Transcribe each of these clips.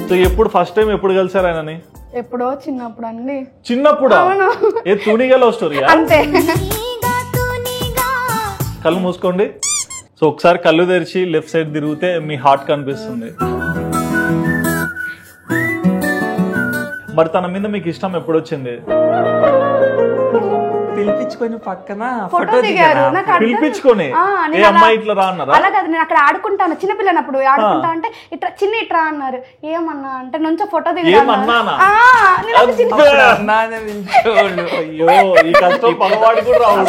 So ఎప్పుడు first time ఎప్పుడు కలిసారు ఆయనని? ఎప్పుడో చిన్నప్పుడు అండి. చిన్నప్పుడా? ఏ తూనిగా లవ్ స్టోరీయా? అంతే. కళ్ళు మూసుకోండి. సో ఒకసారి కళ్ళు తెరిచి లెఫ్ట్ సైడ్ తిరిగితే మీ హార్ట్ కనిపిస్తుంది. మరి తన మీద మీకు ఇష్టం ఎప్పుడు వచ్చింది? పిలిపించుకొని పక్కన ఫోటో దిగారు. పిలిపించుకొని ఏ అమ్మాయి ఇట్లా రా అన్నారా? అలా కాదు, నేను అక్కడ ఆడుకుంటాను చిన్నపిల్లనప్పుడు ఆడుకుంటా అంటే ఇట్లా ఇట్రా అన్నారు. ఏమన్నా అంటే నుంచో ఫోటో దిగారు. అయ్యో ఈ కష్టం పగవాడు కూడా రావు.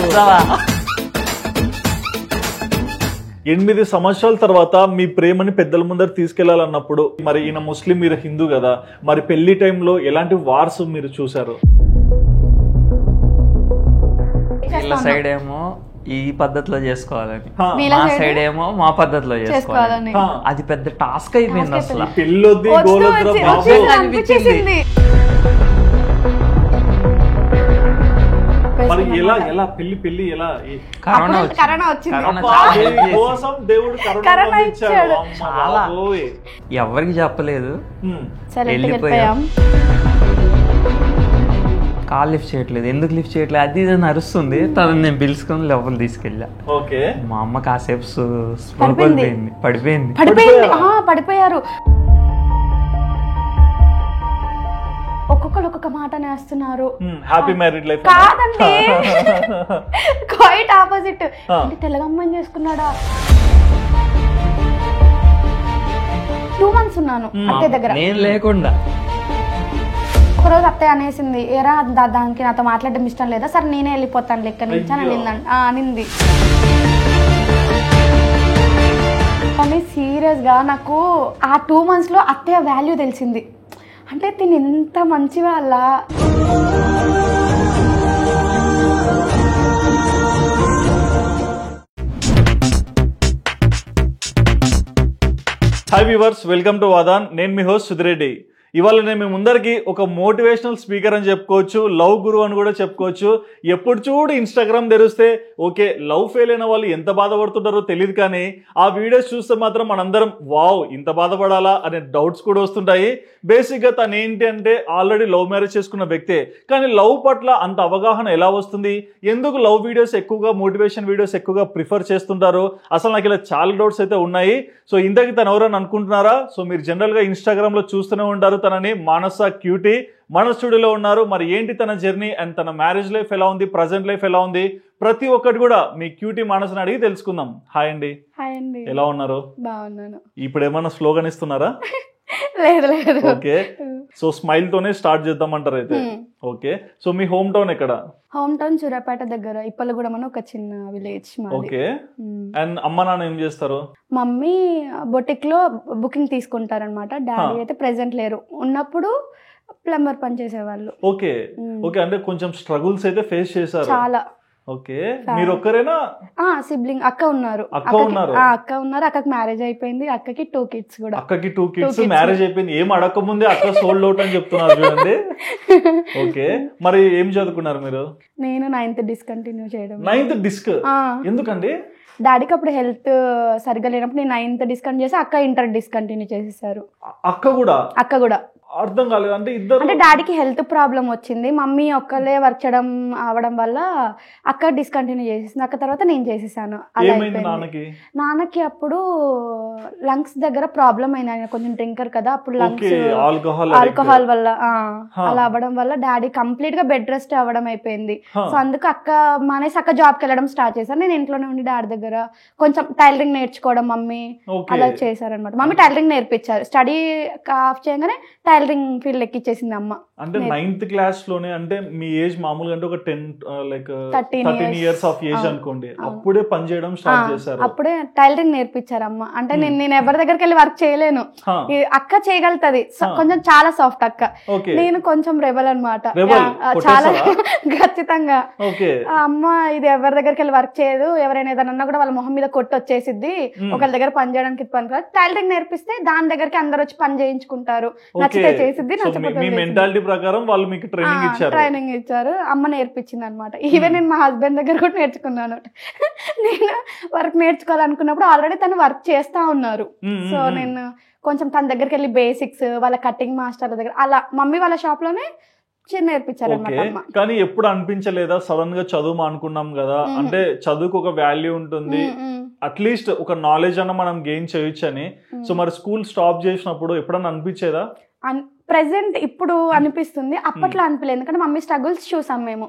8 సంవత్సరాల తర్వాత మీ ప్రేమని పెద్దల ముందర తీసుకెళ్లాలన్నప్పుడు, మరి ఈయన ముస్లిం మీరు హిందూ కదా, మరి పెళ్లి టైంలో ఎలాంటి వార్స్ మీరు చూసారు? వీళ్ళ సైడ్ ఏమో ఈ పద్ధతిలో చేసుకోవాలని, మా సైడ్ ఏమో మా పద్ధతిలో చేసుకోవాలని. అది పెద్ద టాస్క్ అయిపోయింది అసలు. పెళ్ళొద్ది అనిపించింది. మరి ఎలా పెళ్లి ఎలా? కరోనా వచ్చింది. చాలా ఎవరికి చెప్పలేదు. వెళ్ళిపోయాం. కాల్ లిఫ్ట్ చేయట్లేదు, ఎందుకు లిఫ్ట్ చేయట్లేదు అది ఇది అరుస్తుంది. తను నేను పిలుచుకొని లోపల తీసుకెళ్ళా. మా అమ్మ కాసేపు పడిపోయారు. ఒక్కొక్కరు ఒక్కొక్క మాట నేస్తున్నారు. హ్యాపీ మ్యారీడ్ లైఫ్ కాదండి, క్వైట్ ఆపోజిట్. అంటే తెల్లగమ్మని చేసుకున్నాడా? 2 months ఉన్నాను అత్తయ్య దగ్గర, నేను లేకుండా. ఒకరోజు అత్తయ్య అనేసింది, ఏరా దానికి నాతో మాట్లాడడం ఇష్టం లేదా? సరే నేనే వెళ్ళిపోతాను లెక్క నుంచి అని అనింది. కానీ సీరియస్ గా నాకు ఆ 2 months లో అత్తయ్య వాల్యూ తెలిసింది. అంటే తిని ఎంత మంచి వాళ్ళ. Hi viewers, welcome to Vadan. నేను మీ హోస్ట్ సుధిరెడ్డి. ఇవాళ నేను మీ ముందరికి ఒక మోటివేషనల్ స్పీకర్ అని చెప్పుకోవచ్చు, లవ్ గురు అని కూడా చెప్పుకోవచ్చు. ఎప్పుడు చూడు ఇన్స్టాగ్రామ్ తెరిస్తే ఓకే, లవ్ ఫెయిల్ అయిన వాళ్ళు ఎంత బాధపడుతుంటారో తెలియదు, కానీ ఆ వీడియోస్ చూస్తే మాత్రం మనందరం వావ్ ఇంత బాధపడాలా అనే డౌట్స్ కూడా వస్తుంటాయి. బేసిక్గా తను ఏంటి అంటే ఆల్రెడీ లవ్ మ్యారేజ్ చేసుకున్న వ్యక్తే, కానీ లవ్ పట్ల అంత అవగాహన ఎలా వస్తుంది, ఎందుకు లవ్ వీడియోస్ ఎక్కువగా, మోటివేషన్ వీడియోస్ ఎక్కువగా ప్రిఫర్ చేస్తుంటారు, అసలు నాకు ఇలా చాలా డౌట్స్ అయితే ఉన్నాయి. సో ఇంతకీ తను ఎవరని అనుకుంటున్నారా? సో మీరు జనరల్గా ఇన్స్టాగ్రామ్లో చూస్తూనే ఉంటారు తనని, మానస క్యూటీ. మన స్టూడియోలో ఉన్నారు. మరి ఏంటి తన జర్నీ అండ్ తన మ్యారేజ్ లైఫ్ ఎలా ఉంది, ప్రజెంట్ లైఫ్ ఎలా ఉంది, ప్రతి ఒక్కటి కూడా మీ క్యూటీ మానసని అడిగి తెలుసుకుందాం. హాయ్ అండి. ఎలా ఉన్నారు? బాగున్నాను. ఇప్పుడు ఏమన్నా స్లోగన్ ఇస్తున్నారా? లేదు. ఓకే, సో స్మైల్ తోనే స్టార్ట్ చేద్దామంటారు అయితే. ఓకే, సో మీ హోమ్ టౌన్ ఎక్కడ? హోమ్ టౌన్ సూర్యాపేట దగ్గర ఇప్పలగూడెం అని ఒక చిన్న విలేజ్. ఓకే, అండ్ అమ్మ నాన్న ఏం చేస్తారు? మమ్మీ బొటిక్ లో బుకింగ్ తీసుకుంటారనమాట. డాడీ అయితే ప్రెసెంట్ లేరు, ఉన్నప్పుడు ప్లంబర్ పని చేసేవాళ్ళు. ఓకే, అంటే కొంచెం స్ట్రగుల్స్ అయితే ఫేస్ చేశారు. చాలా. ఓకే, మీరు ఒక్కరేనా? సిబ్లింగ్ అక్క ఉన్నారు. అక్కకి మ్యారేజ్ అయిపోయింది. అక్కకి 2 kids కూడా. అక్కకి 2 kids మ్యారేజ్ అయిపోయింది. ఏం అడగక ముందే అక్క సోల్డ్ అవుట్ అని చెప్తున్నారు చూడండి. ఓకే, మరి ఏం చదువుకున్నారు మీరు? నేను 9th డిస్కంటిన్యూ చేయడం. 9th డిస్క్ ఎందుకండి? డాడీకి అప్పుడు హెల్త్ సరిగ్గా లేనప్పుడు నేను 9th డిస్కంటిన్యూ చేసి అక్క ఇంటర్ డిస్కంటిన్యూ చేసేసారు. అక్క కూడా? అర్థం కాలేదు. అంటే ఇద్దరు, అంటే డాడీకి హెల్త్ ప్రాబ్లం వచ్చింది, మమ్మీ ఒక్కలే వర్క్ చేయడం అవడం వల్ల అక్క డిస్కంటిన్యూ చేసేసింది. అక్క తర్వాత నేను చేసేసాను. నాన్నకి అప్పుడు లంగ్స్ దగ్గర ప్రాబ్లం అయింది. ఆయన కొంచెం డ్రింకర్ కదా, అప్పుడు లంగ్స్ ఆల్కహాల్ వల్ల అలా అవ్వడం వల్ల డాడీ కంప్లీట్ గా బెడ్ రెస్ట్ అవ్వడం అయిపోయింది. సో అందుకు అక్క మానేసి అక్క జాబ్కి వెళ్ళడం స్టార్ట్ చేశారు. నేను ఇంట్లోనే ఉండి డాడీ దగ్గర కొంచెం టైలరింగ్ నేర్చుకోవడం మమ్మీ అలా చేశారనమాట. మమ్మీ టైలరింగ్ నేర్పించారు. స్టడీ ఆఫ్ చేయగానే టైలరింగ్ ఫీల్డ్ ఎక్కిచ్చేసింది అమ్మ. అంటే 9th క్లాస్ లోనే, అంటే మీ ఏజ్ మామూలుగా అంటే ఒక 13 years ఆఫ్ ఏజ్ అనుకోండి, అప్పుడే పని చేయడం స్టార్ట్ చేశారు. అప్పుడే టైలరింగ్ నేర్పించారు అమ్మ. అంటే నేను ఎవరి దగ్గరికి వెళ్ళి వర్క్ చేయలేను, అక్క చేయగలుగుతది. కొంచెం చాలా సాఫ్ట్ అక్క, నేను కొంచెం రెబల్ అనమాట. చాలా ఖచ్చితంగా అమ్మ ఇది ఎవరి దగ్గరికి వెళ్ళి వర్క్ చేయదు, ఎవరైనా ఏదన్నా కూడా వాళ్ళ మొహం మీద కొట్టి వచ్చేసిద్ది, ఒకళ్ళ దగ్గర పని చేయడానికి పని కాదు. టైలరింగ్ నేర్పిస్తే దాని దగ్గరికి అందరు వచ్చి పని చేయించుకుంటారు, నచ్చితే నచ్చితే చేసిద్ది, నచ్చకపోతే మీ మెంటాలిటీ ప్రకారం వాళ్ళు మీకు ట్రైనింగ్ ఇచ్చారు. అమ్మ నేర్పించింది అనమాట. ఈవెన్ నేను మా హస్బెండ్ దగ్గర కూడా నేర్చుకున్నాను. నేను వర్క్ నేర్చుకోవాలనుకున్నప్పుడు ఆల్రెడీ తను వర్క్ చేస్తా ఉన్నారు. సో నేను కొంచెం తన దగ్గరికి వెళ్ళి బేసిక్స్, వాళ్ళ కటింగ్ మాస్టర్ల దగ్గర అలా మమ్మీ వాళ్ళ షాప్ లోనే నేర్పించారు అన్నమాట. కానీ ఎప్పుడు అనిపించలేదా సడన్ గా చదువు అనుకున్నాం కదా, అంటే చదువుకు ఒక వాల్యూ ఉంటుంది, అట్లీస్ట్ ఒక నాలెడ్జ్ అన్న మనం గెయిన్ చేయొచ్చు అని. సో మరి స్కూల్ స్టాప్ చేసినప్పుడు ఎప్పుడన్నా అనిపించేదా? ప్రెసెంట్ ఇప్పుడు అనిపిస్తుంది, అప్పట్లో అనిపించలేదు. ఎందుకంటే మమ్మీ స్ట్రగుల్స్ చూసాం, మేము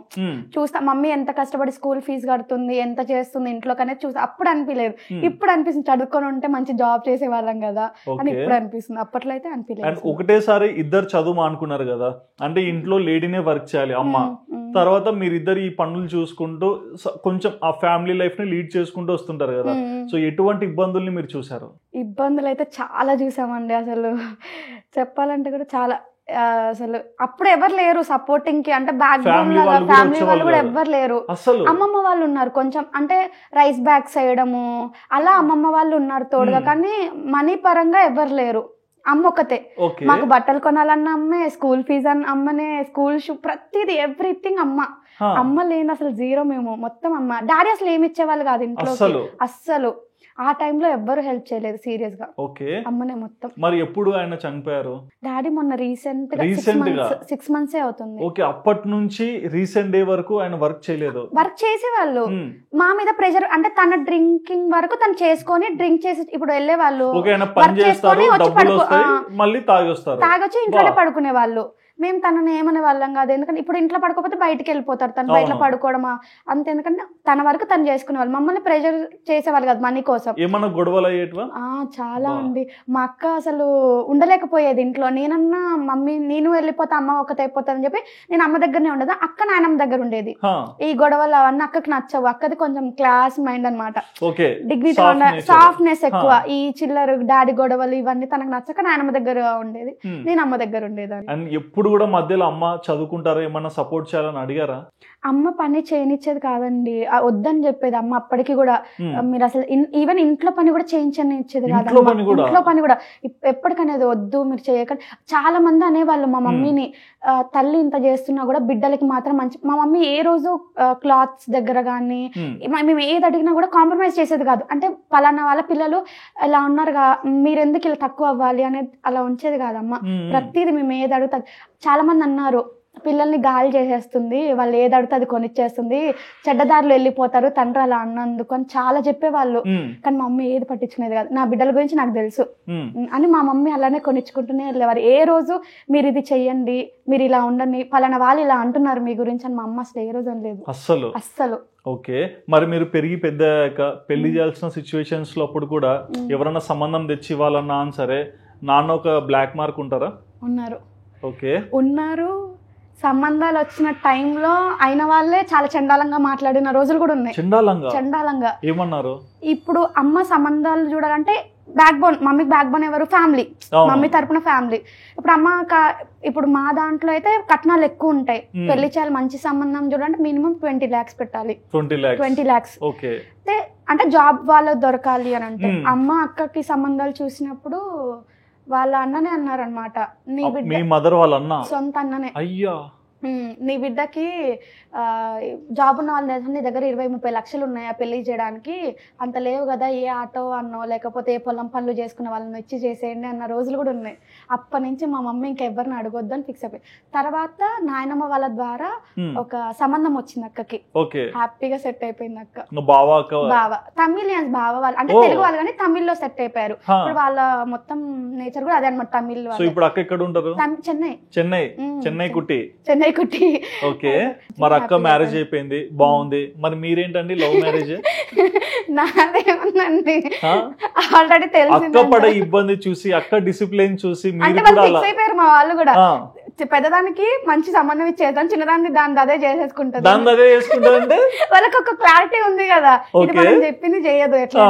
చూస్తాం మమ్మీ ఎంత కష్టపడి స్కూల్ ఫీజు కడుతుంది, ఎంత చేస్తుంది ఇంట్లో అనేది చూసాం. అప్పుడు అనిపించలేదు, ఇప్పుడు అనిపిస్తుంది చదువుకొని ఉంటే మంచి జాబ్ చేసే వాళ్ళం కదా అని ఇప్పుడు అనిపిస్తుంది. అప్పట్లో అయితే అనిపించలేదు. ఒకటేసారి ఇద్దరు చదువు అనుకున్నారు కదా, అంటే ఇంట్లో లేడీనే వర్క్ చేయాలి అమ్మ, తర్వాత మీరిద్దరు ఈ పనులు చూసుకుంటూ కొంచెం ఆ ఫ్యామిలీ లైఫ్ ని లీడ్ చేసుకుంటూ వస్తుంటారు కదా. సో ఎటువంటి ఇబ్బందుల్ని మీరు చూసారు? ఇబ్బందులు అయితే చాలా చూసామండి. అసలు చెప్పాలంటే కూడా చాలా, అసలు అప్పుడు ఎవరు లేరు సపోర్టింగ్ కి, అంటే బ్యాక్ బోన్ లాగా ఫ్యామిలీ వాళ్ళు కూడా ఎవరు లేరు. అమ్మమ్మ వాళ్ళు ఉన్నారు కొంచెం, అంటే రైస్ బ్యాగ్స్ వేయడము అలా అమ్మమ్మ వాళ్ళు ఉన్నారు తోడుగా, కానీ మనీ పరంగా ఎవరు లేరు. అమ్మ ఒకతే, మాకు బట్టలు కొనాలన్న అమ్మే, స్కూల్ ఫీజు అన్న అమ్మనే, స్కూల్ షూ ప్రతిదీ ఎవ్రీథింగ్ అమ్మ. అమ్మ లేని అసలు జీరో మేము, మొత్తం అమ్మ. డాడీ అసలు ఏమి ఇచ్చేవాళ్ళు కాదు ఇంట్లో అస్సలు. ఆ టైంలో ఎవ్వరు హెల్ప్ చేయలేదు సీరియస్ గా, అమ్మనే మొత్తం. మరి ఎప్పుడు ఆయన చనిపోయారు? డాడీ మొన్న రీసెంట్ గా 6 months అవుతుంది. ఓకే, అప్పటి నుంచి రీసెంట్ డే వరకు ఆయన వర్క్ చేయలేదు? వర్క్ చేసేవాళ్ళు, మా మీద ప్రెషర్, అంటే తన డ్రింకింగ్ వరకు తను చేసుకొని డ్రింక్ చేసి ఇప్పుడు వెళ్ళే వాళ్ళు, తాగొచ్చి ఇంట్లోనే పడుకునే వాళ్ళు. మేము తనని ఏమనే వాళ్ళం కాదు, ఎందుకంటే ఇప్పుడు ఇంట్లో పడుకోకపోతే బయటకు వెళ్ళిపోతారు, తను బయట పడుకోవడమా అంతే. ఎందుకంటే తన వరకు తను చేసుకునే వాళ్ళు, మమ్మల్ని ప్రెషర్ చేసేవాళ్ళు కాదు మనీ కోసం. ఏమన్నా గొడవలు అయ్యేటివా? చాలా అండి. మా అక్క అసలు ఉండలేకపోయేది ఇంట్లో. నేనన్నా మమ్మీ నేను వెళ్ళిపోతా, అమ్మ ఒకటి అయిపోతానని చెప్పి నేను అమ్మ దగ్గరనే ఉండదు, అక్క నాయనమ్మ దగ్గర ఉండేది. ఈ గొడవలు అవన్నీ అక్కకి నచ్చవు. అక్కది కొంచెం క్లాస్ మైండ్ అనమాట, డిగ్నిటీ, సాఫ్ట్నెస్ ఎక్కువ. ఈ చిల్లర డాడీ గొడవలు ఇవన్నీ తనకు నచ్చక నాయనమ్మ దగ్గర ఉండేది, నేను అమ్మ దగ్గర ఉండేదాన్ని. ఎప్పుడు కూడా మధ్యలో అమ్మ చదువుకుంటారా, ఏమన్నా సపోర్ట్ చేయాలని అడిగారా? అమ్మ పని చేయనిచ్చేది కాదండి, వద్దని చెప్పేది అమ్మ అప్పటికి కూడా. మీరు అసలు ఈవెన్ ఇంట్లో పని కూడా చేయించనిచ్చేది కాదు, ఇంట్లో పని కూడా ఎప్పటికనేది వద్దు మీరు చేయకండి. చాలా మంది అనేవాళ్ళు మా మమ్మీని, తల్లి ఇంత చేస్తున్నా కూడా బిడ్డలకి మాత్రం మంచి. మా మమ్మీ ఏ రోజు క్లాత్స్ దగ్గర కానీ మేము ఏది అడిగినా కూడా కాంప్రమైజ్ చేసేది కాదు. అంటే పలానా వాళ్ళ పిల్లలు ఇలా ఉన్నారుగా, మీరెందుకు ఇలా తక్కువ అవ్వాలి అనేది అలా ఉంచేది కాదమ్మ. ప్రతిదీ మేము ఏది అడుగుతా, చాలా మంది అన్నారు పిల్లల్ని గాలి చేసేస్తుంది, వాళ్ళు ఏది అడిగితే అది కొనిచ్చేస్తుంది, చెడ్డదారులు వెళ్ళిపోతారు తండ్రి అలా అన్నందుకు అని చాలా చెప్పేవాళ్ళు. కానీ మా మమ్మీ ఏది పట్టించుకునేది కాదు, నా బిడ్డల గురించి నాకు తెలుసు అని మా మమ్మీ అలానే కొనిచ్చుకుంటూనే వెళ్ళేవారు. ఏ రోజు మీరు ఇది చెయ్యండి, మీరు ఇలా ఉండండి, పలానా వాళ్ళు ఇలా అంటున్నారు మీ గురించి అని మా అమ్మ అసలు ఏ రోజు అనలేదు అస్సలు. ఓకే, మరి మీరు పెరిగి పెద్ద పెళ్లి చేయాల్సిన సిచ్యువేషన్స్ లో అప్పుడు కూడా ఎవరన్నా సంబంధం తెచ్చి ఇవ్వాలన్నా సరే నాన్న ఒక బ్లాక్ మార్క్ ఉంటారా? ఉన్నారు. సంబంధాలు వచ్చిన టైంలో అయిన వాళ్ళే చాలా చండాలంగా మాట్లాడిన రోజులు కూడా ఉన్నాయి. చండాలంగా ఏమన్నారు? ఇప్పుడు అమ్మ సంబంధాలు చూడాలంటే బ్యాక్ బోన్, మమ్మీకి బ్యాక్ బోన్ ఎవరు? ఫ్యామిలీ, మమ్మీ తరపున ఫ్యామిలీ. ఇప్పుడు అమ్మ ఇప్పుడు మా దాంట్లో అయితే కట్నాలు ఎక్కువ ఉంటాయి, పెళ్లి చేయాలి మంచి సంబంధం చూడాలంటే మినిమం 20 lakhs పెట్టాలి. 20 lakhs అంటే జాబ్ వాళ్ళు దొరకాలి అని అంటే. అమ్మ అక్కకి సంబంధాలు చూసినప్పుడు వాళ్ళ అన్ననే అన్నారు అనమాట, నీ బిడ్డ సొంత అన్ననే, నీ బిడ్డకి జాబ్ ఉన్న వాళ్ళ నీ దగ్గర 20-30 లక్షలు ఉన్నాయా పెళ్లి చేయడానికి, అంత లేవు కదా, ఏ ఆటో అన్నో లేకపోతే ఏ పొలం పనులు చేసుకున్న వాళ్ళని ఇచ్చి చేసేయండి అన్న రోజులు కూడా ఉన్నాయి. అప్పటి నుంచి మా మమ్మీ ఇంకెవ్వరిని అడగొద్దు అని ఫిక్స్ అయిపోయి, తర్వాత నాయనమ్మ వాళ్ళ ద్వారా ఒక సంబంధం వచ్చింది అక్కకి, హ్యాపీగా సెట్ అయిపోయింది అక్క. బావ తమిళియన్స్, బావ వాళ్ళు అంటే తెలుగు వాళ్ళు కానీ తమిళ్లో సెట్ అయిపోయారు. ఇప్పుడు వాళ్ళ మొత్తం నేచర్ కూడా అదే అనమాట, తమిళ్ చెన్నై కుట్టి. ఓకే, మరి అక్క మ్యారేజ్ అయిపోయింది, బాగుంది. మరి మీరేంటండి లవ్ మ్యారేజ్? నాదేముందండి, ఆల్రెడీ తెలుసు. అక్క పడే ఇబ్బంది చూసి, అక్క డిసిప్లిన్ చూసి ఫిక్స్ అయిపోయారు మా వాళ్ళు కూడా. పెద్దదానికి మంచి సంబంధం ఇచ్చేద్దాం, చిన్నదాన్ని దాని అదే చేసేసుకుంటారు. వాళ్ళకి ఒక క్లారిటీ ఉంది కదా, ఇది మనం చెప్పింది చేయదు ఎట్లా.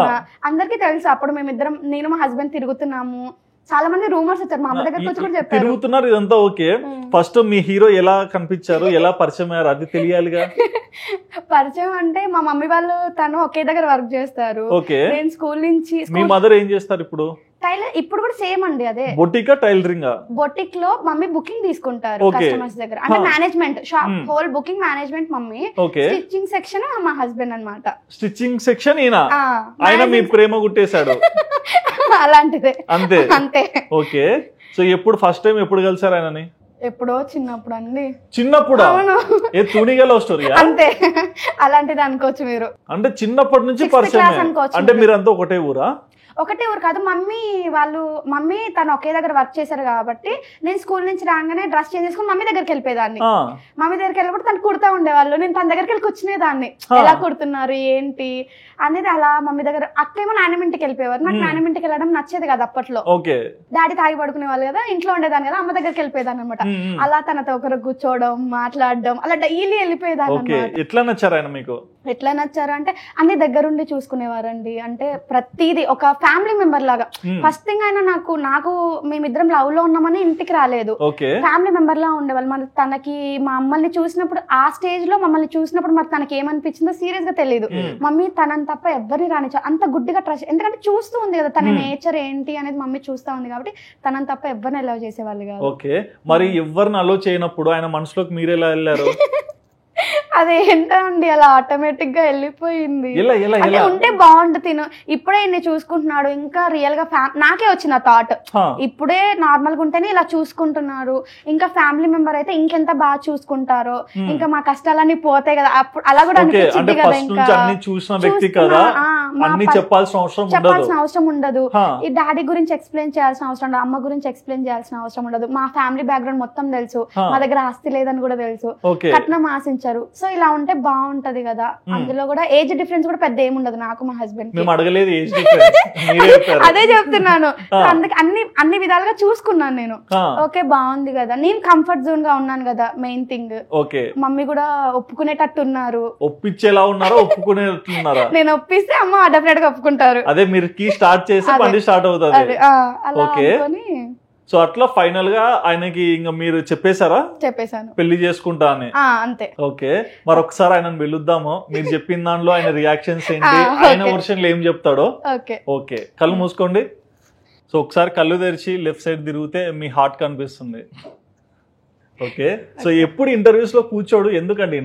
అందరికీ తెలుసు. అప్పుడు మేమిద్దరం, నేను మా హస్బెండ్ తిరుగుతున్నాము, చాలా మంది రూమర్స్ వచ్చారు, మా అమ్మ దగ్గరకు వచ్చి కూడా చెప్పారు. తిరుగుతున్నారు, ఇదంతా ఓకే. ఫస్ట్ మీ హీరో ఎలా కనిపించారు, ఎలా పరిచయం అయ్యారు అది తెలియాలిగా. పరిచయం అంటే మా మమ్మీ వాళ్ళు తను ఒకే దగ్గర వర్క్ చేస్తారు. ఓకే. నేను స్కూల్ నుంచి. మీ మదర్ ఏం చేస్తారు ఇప్పుడు? టైలర్. ఇప్పుడు కూడా సేమ్ అండి, అదే బొటికా టైలరింగ్. బొటిక్ లో మమ్మీ బుకింగ్ తీసుకుంటారు కస్టమర్స్ దగ్గర, అంటే management shop whole booking management mummy. Stitching section మా హస్బెండ్ అన్నమాట. స్టిచ్చింగ్ సెక్షన్ ఈయన, ఆయన మీ ప్రేమ గుట్టేశాడు. అలాంటిదే అంతే అంతే. ఓకే. సో ఎప్పుడు ఫస్ట్ టైం ఎప్పుడు కలిసారు ఆయనని? ఎప్పుడో చిన్నప్పుడు అండి. చిన్నప్పుడు? ఏ తునిగా లవ్ స్టోరీ? అంతే, అలాంటిది అనుకోవచ్చు మీరు. అంటే చిన్నప్పటి నుంచి పరిచయం. అంటే మీరంతా ఒకటే ఊరా? ఒకటే ఊరు కాదు, మమ్మీ తను ఒకే దగ్గర వర్క్ చేశారు కాబట్టి నేను స్కూల్ నుంచి రాగానే డ్రెస్ చేంజ్ చేసుకుని మమ్మీ దగ్గరికి వెళ్ళిపోయేదాన్ని. మమ్మీ దగ్గరికి వెళ్ళినప్పుడు తను కుడతా ఉండేవాళ్ళు, నేను తన దగ్గరికి వెళ్ళి కూర్చునేదాన్ని, ఎలా కుడుతున్నారు ఏంటి అనేది. అలా మమ్మీ దగ్గర అక్కేమో నాన్నమింటికి వెళ్ళిపోయేవారు, నాకు నాన్నమింటికి వెళ్ళడం నచ్చేది కదా అప్పట్లో. డాడీ తాగి పడుకునే వాళ్ళు కదా, ఇంట్లో ఉండేదాన్ని కదా, అమ్మ దగ్గరికి వెళ్ళిపోయేదాన్ని అనమాట. అలా తనతో ఒకరు కూర్చోవడం మాట్లాడడం అలా డైలీ వెళ్ళిపోయేదాన్ని. ఎట్లా నచ్చారు ఆయన మీకు? ఎట్లా నచ్చారు అంటే అన్ని దగ్గరుండి చూసుకునేవారండి, అంటే ప్రతిదీ ఒక ఫ్యామిలీ మెంబర్ లాగా. ఫస్ట్ థింగ్ ఆయన నాకు మేమిద్దరం లవ్ లో ఉన్నామని ఇంటికి రాలేదు, ఫ్యామిలీ మెంబర్ లా ఉండేవాళ్ళు. మరి తనకి మా అమ్మల్ని చూసినప్పుడు, ఆ స్టేజ్ లో మమ్మల్ని చూసినప్పుడు మరి తనకి ఏమనిపించిందో సీరియస్ గా తెలియదు. మమ్మీ తనని తప్ప ఎవరిని రానిచ్చా, అంత గుడ్డిగా ట్రస్ట్, ఎందుకంటే చూస్తూ ఉంది కదా తన నేచర్ ఏంటి అనేది మమ్మీ చూస్తా ఉంది కాబట్టి తనని తప్ప ఎవరిని అలౌ చేసేవాళ్ళు కాదు. ఓకే. మరి ఎవరిని అలౌ చేయనప్పుడు ఆయన మనసులోకి మీరు ఎలా వెళ్ళారు? అదేంటండి అలా ఆటోమేటిక్ గా వెళ్ళిపోయింది. అంటే ఉంటే బాగుండు తిను, ఇప్పుడే ఇన్ని చూసుకుంటున్నాడు, ఇంకా రియల్ గా నాకే వచ్చిన థాట్, ఇప్పుడే నార్మల్ గా ఉంటేనే ఇలా చూసుకుంటున్నారు, ఇంకా ఫ్యామిలీ మెంబర్ అయితే ఇంకెంత బాగా చూసుకుంటారో, ఇంకా మా కష్టాలన్నీ పోతాయి కదా, అప్పుడు అలా కూడా అనిపించింది కదా. ఇంకా చెప్పాల్సిన అవసరం ఉండదు, ఈ డాడీ గురించి ఎక్స్ప్లెయిన్ చేయాల్సిన అవసరం ఉండదు, అమ్మ గురించి ఎక్స్ప్లెయిన్ చేయాల్సిన అవసరం ఉండదు, మా ఫ్యామిలీ బ్యాక్గ్రౌండ్ మొత్తం తెలుసు, మా దగ్గర ఆస్తి లేదని కూడా తెలుసు, కట్నం ఆశించారు. సో ఇలా ఉంటే బాగుంటది కదా. అందులో కూడా ఏజ్ డిఫరెన్స్ కూడా పెద్ద ఏముండదు నాకు మా హస్బెండ్ కి. అదే చెప్తున్నాను, అందుకే అన్ని విధాలుగా చూసుకున్నాను నేను. ఓకే బాగుంది కదా, నేను కంఫర్ట్ జోన్ గా ఉన్నాను కదా, మెయిన్ థింగ్. మమ్మీ కూడా ఒప్పుకునేటట్టు ఉన్నారు. ఒప్పించేలా ఉన్నారా, ఒప్పుకునేట్టున్నారా? నేను ఒప్పిస్తే అమ్మ డెఫినెట్ గా ఒప్పుకుంటారు. అదే మీరు కీ స్టార్ట్ చేసి బండి స్టార్ట్ అవుతుంది. ఓకే. సో అట్లా ఫైనల్ గా ఆయనకి ఇంకా మీరు చెప్పేశారా? చెప్పేశాను, పెళ్లి చేసుకుంటా అని. అంతే. ఓకే. మరొకసారి ఆయనను పిలుద్దాము, మీరు చెప్పిన దాంట్లో ఆయన రియాక్షన్స్ ఏంటి, ఆయన వర్షన్ లో ఏం చెప్తాడో. ఓకే. కళ్ళు మూసుకోండి. సో ఒకసారి కళ్ళు తెరిచి లెఫ్ట్ సైడ్ తిరిగితే మీ హార్ట్ కనిపిస్తుంది. ఓకే. సో ఎప్పుడు ఇంటర్వ్యూస్ లో కూర్చోడు, ఎందుకండి?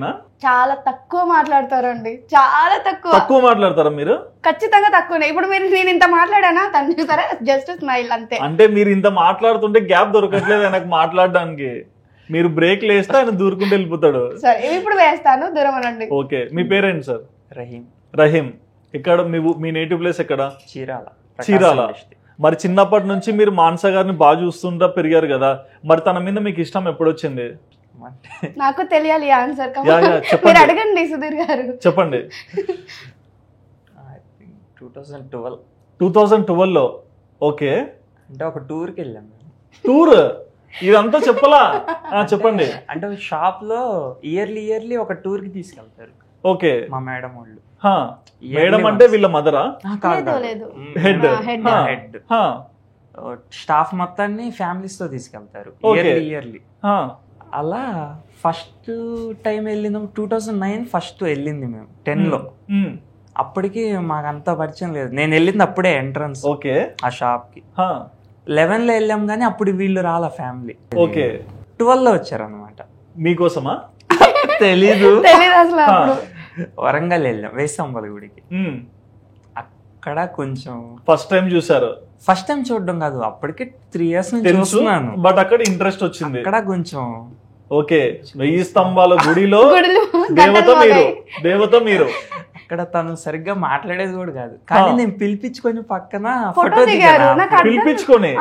చాలా తక్కువ మాట్లాడతారండి, చాలా తక్కువ మాట్లాడతారా మీరు? ఖచ్చితంగా తక్కువనే. ఇప్పుడు నేను ఇంత మాట్లాడానా, తను చూసారా, జస్ట్ స్మైల్ అంతే. అంటే మీరు ఇంత మాట్లాడుతుంటే గ్యాప్ దొరకట్లేదు ఆయనకు మాట్లాడడానికి, మీరు బ్రేక్ లేస్తే ఆయన దూరుకుంటూ వెళ్ళిపోతాడు. సరే ఇప్పుడు వేస్తాను, దూరం అనండి. ఓకే. మీ పేరెంట్ సార్? రహీం. ఎక్కడ మీ నేటివ్ ప్లేస్ ఎక్కడ? చీరాల. మరి చిన్నప్పటి నుంచి మీరు మానస గారిని బాగా చూస్తుంటా పెరిగారు కదా, మరి తన మీద మీకు ఇష్టం ఎప్పుడు వచ్చింది? నాకు తెలియాలి ఆన్సర్, అడగండి సుధీర్ గారు. చెప్పండి. 2012 లో. ఓకే. అంటే ఒక టూర్కి వెళ్ళాం. టూర్ ఇదంతా చెప్పలా? చెప్పండి. అంటే షాప్ లో ఇయర్లీ ఒక టూర్ కి తీసుకెళ్తారు. ఓకే. మా మేడం వాళ్ళు. మేడం అంటే వీళ్ళ మదరా? హెడ్. స్టాఫ్ మొత్తాన్ని ఫ్యామిలీస్ తో తీసుకెళ్తారు ఇయర్లీ. అలా ఫస్ట్ టైం వెళ్ళింది 2009 ఫస్ట్ వెళ్ళింది మేము 10 లో. అప్పటికి మాకంతా పరిచయం లేదు, నేను వెళ్ళింది అప్పుడే ఎంట్రన్స్ ఆ షాప్ కి. 11 లో వెళ్ళాం కానీ అప్పుడు వీళ్ళు రాలా ఫ్యామిలీ. 12 లో వచ్చారు అనమాట. మీకోసమా? తెలీదు అసలు. వరంగల్ వెళ్ళాం వేస్తంబల గుడికి. అక్కడ కొంచెం ఫస్ట్ టైం చూసారు? ఫస్ట్ టైం చూడడం కాదు, అప్పటికి 3 years నుంచి చూస్తున్నాను. బట్ అక్కడ ఇంట్రెస్ట్ వచ్చింది. అక్కడ కొంచెం ఓకే. 1000 స్తంభాల గుడిలో దేవత మీరు. అక్కడ తను సరిగ్గా మాట్లాడేది కూడా కాదు, కానీ నేను పిలిపించుకొని పక్కన ఫోటో దిగారు. పిలిపించుకొని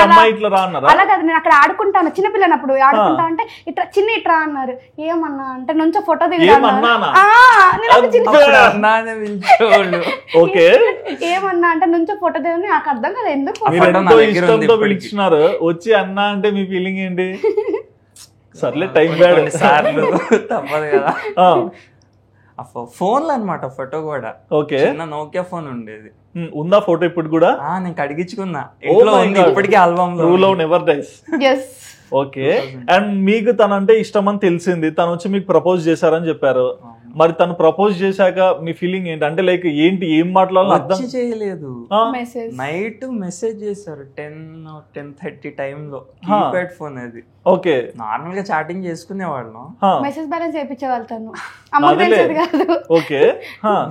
అమ్మాయి ఇట్లా రా అన్నారా? అలా కాదు, నేను అక్కడ ఆడుకుంటాను చిన్నపిల్లనప్పుడు, ఆడుకుంటా అంటే ఇట్లా ఇట్రా అన్నారు. ఏమన్నా అంటే నుంచో ఫోటో దిగారు. ఓకే. ఏమన్నా అంటే నుంచో ఫోటో దిగని నాకు అర్థం కదా, ఎందుకు ఇష్టంతో పిలిచినారు. వచ్చి అన్నా అంటే మీ ఫీలింగ్ ఏంటి? సర్లే టైం బ్యాడ్ సార్లు తప్పదు కదా. ఫోన్లు అనమాట ఫోటో కూడా. ఓకే. చిన్న నోకియా ఫోన్ ఉండేది. ఉందా ఫోటో ఇప్పుడు కూడా? నేను కడిగించుకున్నా, ఇంట్లో ఉంది ఇప్పటికీ ఆల్బమ్ లో. True love never dies. Okay. And మీకు తనంటే ఇష్టం అని తెలిసింది, తను వచ్చి మీకు ప్రపోజ్ చేశారని చెప్పారు. మరి తను ప్రపోజ్ చేశాక మీ ఫీలింగ్ ఏంటి? అంటే లైక్ ఏంటి, ఏం మాట్లాడాలో అర్థం చేయలేదు. నైట్ మెసేజ్ చేశారు 10:30 టైంలో, కీప్యాడ్ ఫోన్ అది. ఓకే. నార్మల్ గా చాటింగ్ చేసుకునేవాళ్ళం, మెసేజ్ బ్యాలెన్స్ చేయించేవాళ్ళను. ఓకే.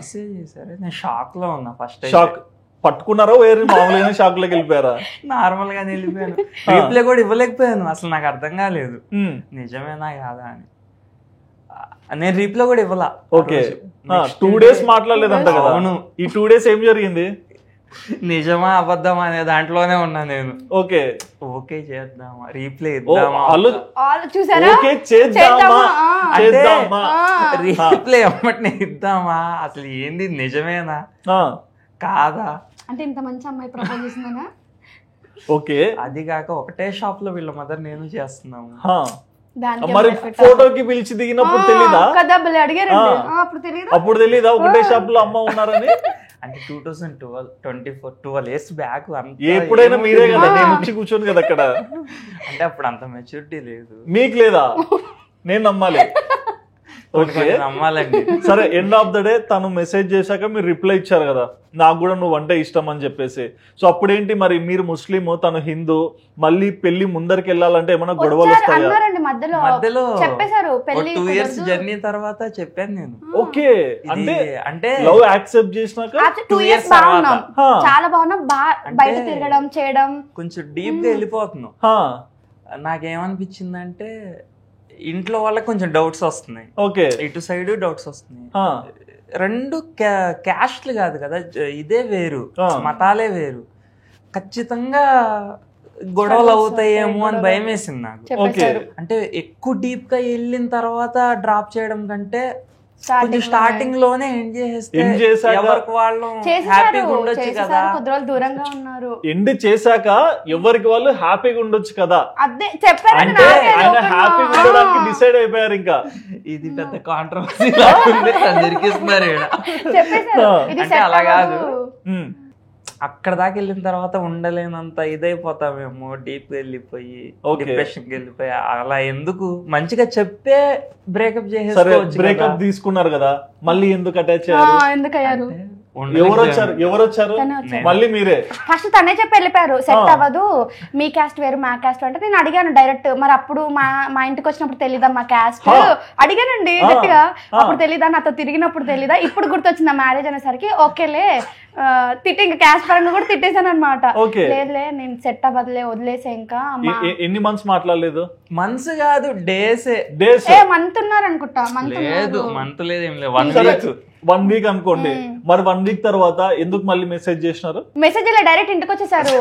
మెసేజ్ చేశారు, నేను షాక్ లో ఉన్నా. ఫస్ట్ షాక్ పట్టుకున్నారా వేరే మామూలుగా షాక్ లోకి వెళ్ళిపోయారా? నార్మల్ గానే వెళ్ళిపోయాను, రీప్లై కూడా ఇవ్వలేకపోయాను. అసలు నాకు అర్థం కాలేదు నిజమేనా కాదా అని. నేను రీప్లై కూడా ఇవ్వాల. ఓకే. 2 days మాట్లాడలేదంట కదా? అవును. ఈ 2 days ఏం జరిగింది? నిజమా అబద్ధమా అనే దాంట్లోనే ఉన్నా నేను. ఓకే. ఓకే చేద్దామా, రీప్లై ఇద్దామా, రీప్లై ఇవ్వమంటే ఇద్దామా, అసలు ఏంది నిజమేనా కాదా అంటే ఇంత మంచి అమ్మాయి ప్రపోజ్ చేసిందనా? ఓకే. అది కాక ఒకటే షాప్ లో వీళ్ళ మదర్ నేను చేస్తున్నాము. మరి ఫోటోకి పిలిచి దిగినప్పుడు తెలీదా? అప్పుడు తెలీదా ఒకటే షాప్ లో అమ్మ ఉన్నారని? అంటే 2012 years బ్యాక్. ఎప్పుడైనా మీరే కదా, నేను వచ్చి కూర్చోను కదా అక్కడ. అంటే అప్పుడు అంత మెచ్యూరిటీ లేదు. మీకు లేదా? నేను నమ్మాలి. నమ్మాలండి. సరే, ఎండ్ ఆఫ్ ద డే తను మెసేజ్ చేశాక మీరు రిప్లై ఇచ్చారు కదా, నాకు కూడా నువ్వు అంటే ఇష్టం అని చెప్పేసి. సో అప్పుడేంటి మరి, మీరు ముస్లిం తను హిందూ, మళ్ళీ పెళ్లి ముందరికి వెళ్ళాలంటే ఏమైనా గొడవలు వస్తాయా? మధ్యలో 2 years జర్నీ తర్వాత చెప్పాను నేను. ఓకే. అంటే లవ్ యాక్సెప్ట్ చేసినాక 2 years చాలా బాగున్నాం, బయట తిరగడం చేయడం కొంచెం డీప్ గా వెళ్ళిపోతున్నాం. నాకేమనిపించిందంటే ఇంట్లో వాళ్ళకి కొంచెం డౌట్స్ వస్తున్నాయి. ఓకే. ఇటు సైడ్ డౌట్స్ వస్తున్నాయి. రెండు క్యాస్ట్లు కాదు కదా, ఇదే వేరు, మతాలే వేరు, ఖచ్చితంగా గొడవలు అవుతాయేమో అని భయం వేసింది నాకు. అంటే ఎక్కువ డీప్ గా వెళ్ళిన తర్వాత డ్రాప్ చేయడం కంటే స్టార్టింగ్ లోనే ఎండ్ చేసేస్తే ఎవరికి వాళ్ళు హ్యాపీగా ఉండొచ్చు కదా. దూరంగా ఉన్నారు, ఎండ్ చేశాక ఎవరికి వాళ్ళు హ్యాపీగా ఉండొచ్చు కదా. అదే చెప్పారు, అంటే ఆయన హ్యాపీగా ఉండడానికి డిసైడ్ అయిపోయారు. ఇంకా ఇది పెద్ద కాంట్రవర్సీ దొరికిస్తున్నారు. అంటే అలా కాదు, అక్కడ దాకా వెళ్ళిన తర్వాత ఉండలేనంత ఇదైపోతామేమో, డీప్ వెళ్ళిపోయి డిప్రెషన్ వెళ్ళిపోయి. అలా ఎందుకు, మంచిగా చెప్పే బ్రేకప్ చేసేసుకోవచ్చు. బ్రేకప్ తీసుకున్నారు కదా, మళ్ళీ ఎందుకు అటాచ్ ఎందుకయ్యారు? ఎవరు వచ్చారు మళ్ళీ? మీరే ఫస్ట్ తనే చెప్పి వెళ్ళిపోయారు, సెట్ అవ్వదు, మీ క్యాస్ట్ వేరు మా క్యాస్ట్ అంటే. నేను అడిగాను డైరెక్ట్, మరి అప్పుడు మా ఇంటికి వచ్చినప్పుడు తెలీదా మా క్యాస్ట్? అడిగానండి గట్టిగా. అప్పుడు తెలీదా, నాతో తిరిగినప్పుడు తెలీదా, ఇప్పుడు గుర్తొచ్చిందా మ్యారేజ్ అనేసరికి ఓకేలే తిట్టి, ఇంకా క్యాస్ట్ పరంగా కూడా తిట్టేశాను అనమాట. లేదులే నేను సెట్ అవ్వదులే వదిలేసే. ఇంకా ఎన్ని మంత్స్ మాట్లాడలేదు? మంత్స్ కాదు, డేస్. మంత్ ఉన్నారు అనుకుంటా. లేదు మంత్ లేదు, ఏం లేదు, 1 week అనుకోండి. మరి 1 week తర్వాత ఎందుకు మళ్ళీ మెసేజ్ చేసినారు? మెసేజ్ డైరెక్ట్ ఇంటికి వచ్చేసారు.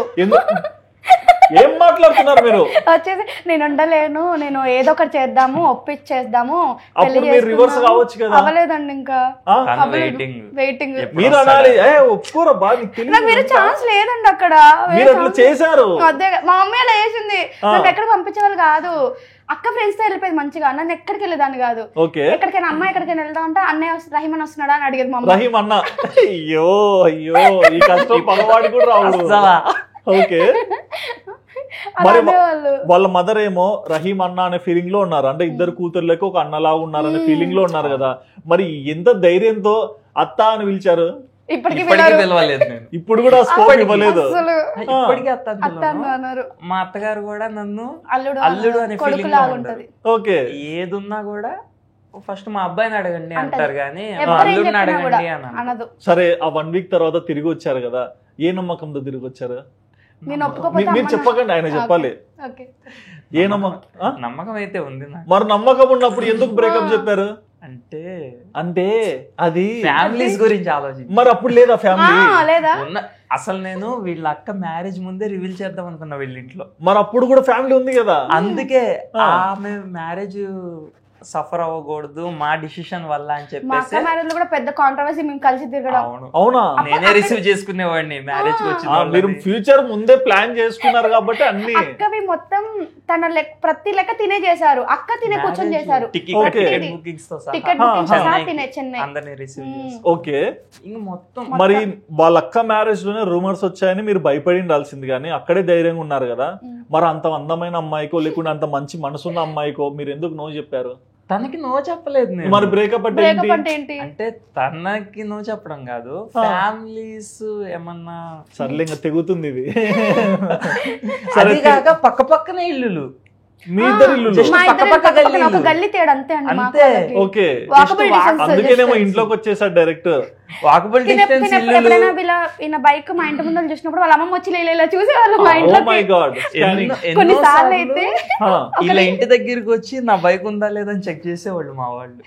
ఏం మాట్లాడుతున్నారు మీరు? వచ్చేసి నేను ఉండలేను, నేను ఏదో ఒకటి చేద్దాము, ఒప్పించేద్దాము, రివర్స్ కావచ్చు కదా. అవ్వలేదండి, ఇంకా వెయిటింగ్. మీరు అనాలి, ఒప్పుకోరా బా, మీరు ఛాన్స్ లేదండి అక్కడ. మీరు అట్లా చేశారు. అదే మా మమ్మీ అలా వేసింది, నన్ను ఎక్కడ పంపించేవాళ్ళు కాదు. అక్క ఫ్రెండ్స్ తో వెళ్ళిపోయింది మంచిగా, నన్ను ఎక్కడికి వెళ్ళేదాన్ని కాదు. ఎక్కడికైనా అమ్మ ఎక్కడికైనా వెళ్దా అంటే అన్నయ్య రహీమన్ వస్తున్నాడా అని అడిగేది మా అమ్మ. రహీమ్ అన్న, అయ్యో అయ్యో ఈ కష్టం పగవాడు కూడా రావు. ఓకే. మరి వాళ్ళ మదర్ ఏమో రహీమ్ అన్న అనే ఫీలింగ్ లో ఉన్నారు, అంటే ఇద్దరు కూతుర్లకు ఒక అన్నలాగా ఉన్నారనే ఫీలింగ్ లో ఉన్నారు కదా. మరి ఎంత ధైర్యంతో అత్త అని పిలిచారు? ఇప్పుడు కూడా స్కోప్ ఇవ్వలేదు. మా అత్తగారు కూడా నన్ను అల్లుడు అనే ఫీలింగ్ లో ఉంటది. ఓకే. ఏదున్నా కూడా ఫస్ట్ మా అబ్బాయిని అడగండి అంటారు కానీ అల్లుడిని అడగండి అన్నది. సరే, ఆ 1 week తర్వాత తిరిగి వచ్చారు కదా, ఏ నమ్మకంతో తిరిగి వచ్చారు? మీరు చెప్పకండి, ఆయన చెప్పాలి. ఏ నమ్మకం అయితే ఉంది. మరి నమ్మకం ఉన్నప్పుడు ఎందుకు బ్రేకప్ చెప్పారు? అంటే అది ఫ్యామిలీస్ గురించి ఆలోచించి. మరి అప్పుడు లేదా ఫ్యామిలీ? అసలు నేను వీళ్ళ అక్క మ్యారేజ్ ముందే రివీల్ చేద్దాం అనుకున్నా వీళ్ళ ఇంట్లో. మరి అప్పుడు కూడా ఫ్యామిలీ ఉంది కదా. అందుకే ఆమె మ్యారేజ్ సఫర్ అవ్వకూడదు మా డిసిషన్ వల్ల అని మా చెప్పేసి. అక్క మ్యారేజ్ లో కూడా పెద్ద కాంట్రవర్సీ, మేము కలిసి తిరగడం. అవునా? నేనే రిసీవ్ చేసుకునేవాడిని మ్యారేజ్ కి వచ్చిన మీరు ఫ్యూచర్ ముందే ప్లాన్ చేసుకున్నారు కాబట్టి అన్ని. అక్కవి మొత్తం తన ప్రతి లెక్క తినే చేశారు. అక్క తినే కూర్చొని చేశారు. టికెట్ బుకింగ్స్ తో టికెట్ బుకింగ్ సహా తినే చెన్నై అందరినీ రిసీవ్ చేసి. ఓకే. ఇంక మొత్తం మరి వాళ్ళ అక్క మ్యారేజ్ లోనే రూమర్స్ వచ్చాయని మీరు భయపడి ఉండాల్సింది, కానీ అక్కడే ధైర్యంగా ఉన్నారు కదా. మరి అంత అందమైన అమ్మాయికో లేకుంటే అంత మంచి మనసున్న అమ్మాయికో మీరు ఎందుకు నో చెప్పారు? తనకి నో చెప్పలేదు నేను. మరి బ్రేకప్ అంటే ఏంటి అంటే తనకి నో చెప్పడం కాదు, ఫ్యామిలీస్ ఏమన్నా సర్లే ఇంకా తెగుతుంది ఇది. అది కాక పక్క పక్కనే ఇల్లులు, మీ ఇద్దరు ఇల్లు ఒక గల్లీ తేడా అంతే అండి. అంతే. Okay, walkable distance. అందుకేనేమో ఇంట్లోకి వచ్చేసాడు డైరెక్ట్. వాకబుల్ డిస్టెన్స్ ఇల్లు. ఎప్పుడైనా వీళ్ళ బైక్ మా ఇంటి ముందు చూసినప్పుడు వాళ్ళ అమ్మమ్మ వచ్చి ఇలా చూసేవాళ్ళు మా ఇంట్లో. Oh my god. కొన్నిసార్లు అయితే ఇలా ఇంటి దగ్గరికి వచ్చి నా బైక్ ఉందా లేదా అని చెక్ చేసేవాళ్ళు మా వాళ్ళు.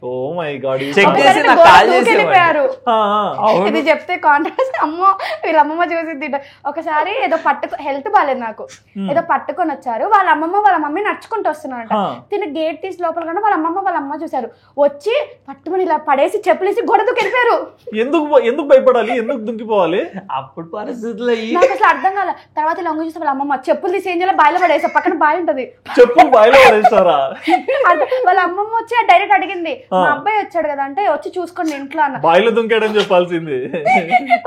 ఓ మై గాడ్. చెక్ చేసి నాకు కాల్ చేసేవారు. ఇది చెప్తే కాంట్రాస్ట్, అమ్మో వీళ్ళ అమ్మమ్మ చూసి. ఒకసారి ఏదో హెల్త్ బాగాలేదు నాకు, ఏదో పట్టుకొని వచ్చారు. వాళ్ళ అమ్మమ్మ వాళ్ళ మమ్మీ నడుచుకుంటూ వస్తున్నారంట. తిని గేట్ తీసి లోపల కన్నా వాళ్ళ అమ్మమ్మ వాళ్ళ అమ్మ చూసారు. వచ్చి పట్టుకొని ఇలా పడేసి చెప్పులేసి గొడవ దూకెళ్ళిపోయారు. ఎందుకు భయపడాలి, ఎందుకు దుంకిపోవాలి? అప్పుడు పరిస్థితుల్లో నాకు అసలు అర్థం కాలే. తర్వాత లొంగి చూస్తే వాళ్ళ అమ్మమ్మ చెప్పులు తీసి ఏం చేయాలి, బాయిలో పడేసా. పక్కన బాయ్ ఉంటది, చెప్పులు బాయిలో పడేస్తారా? వాళ్ళ అమ్మమ్మ వచ్చి డైరెక్ట్ అడిగింది, మా అబ్బాయి వచ్చాడు కదా అంటే వచ్చి చూసుకోండి ఇంట్లో అన్న. బాయిలో దుంకేయడం చెప్పాల్సింది.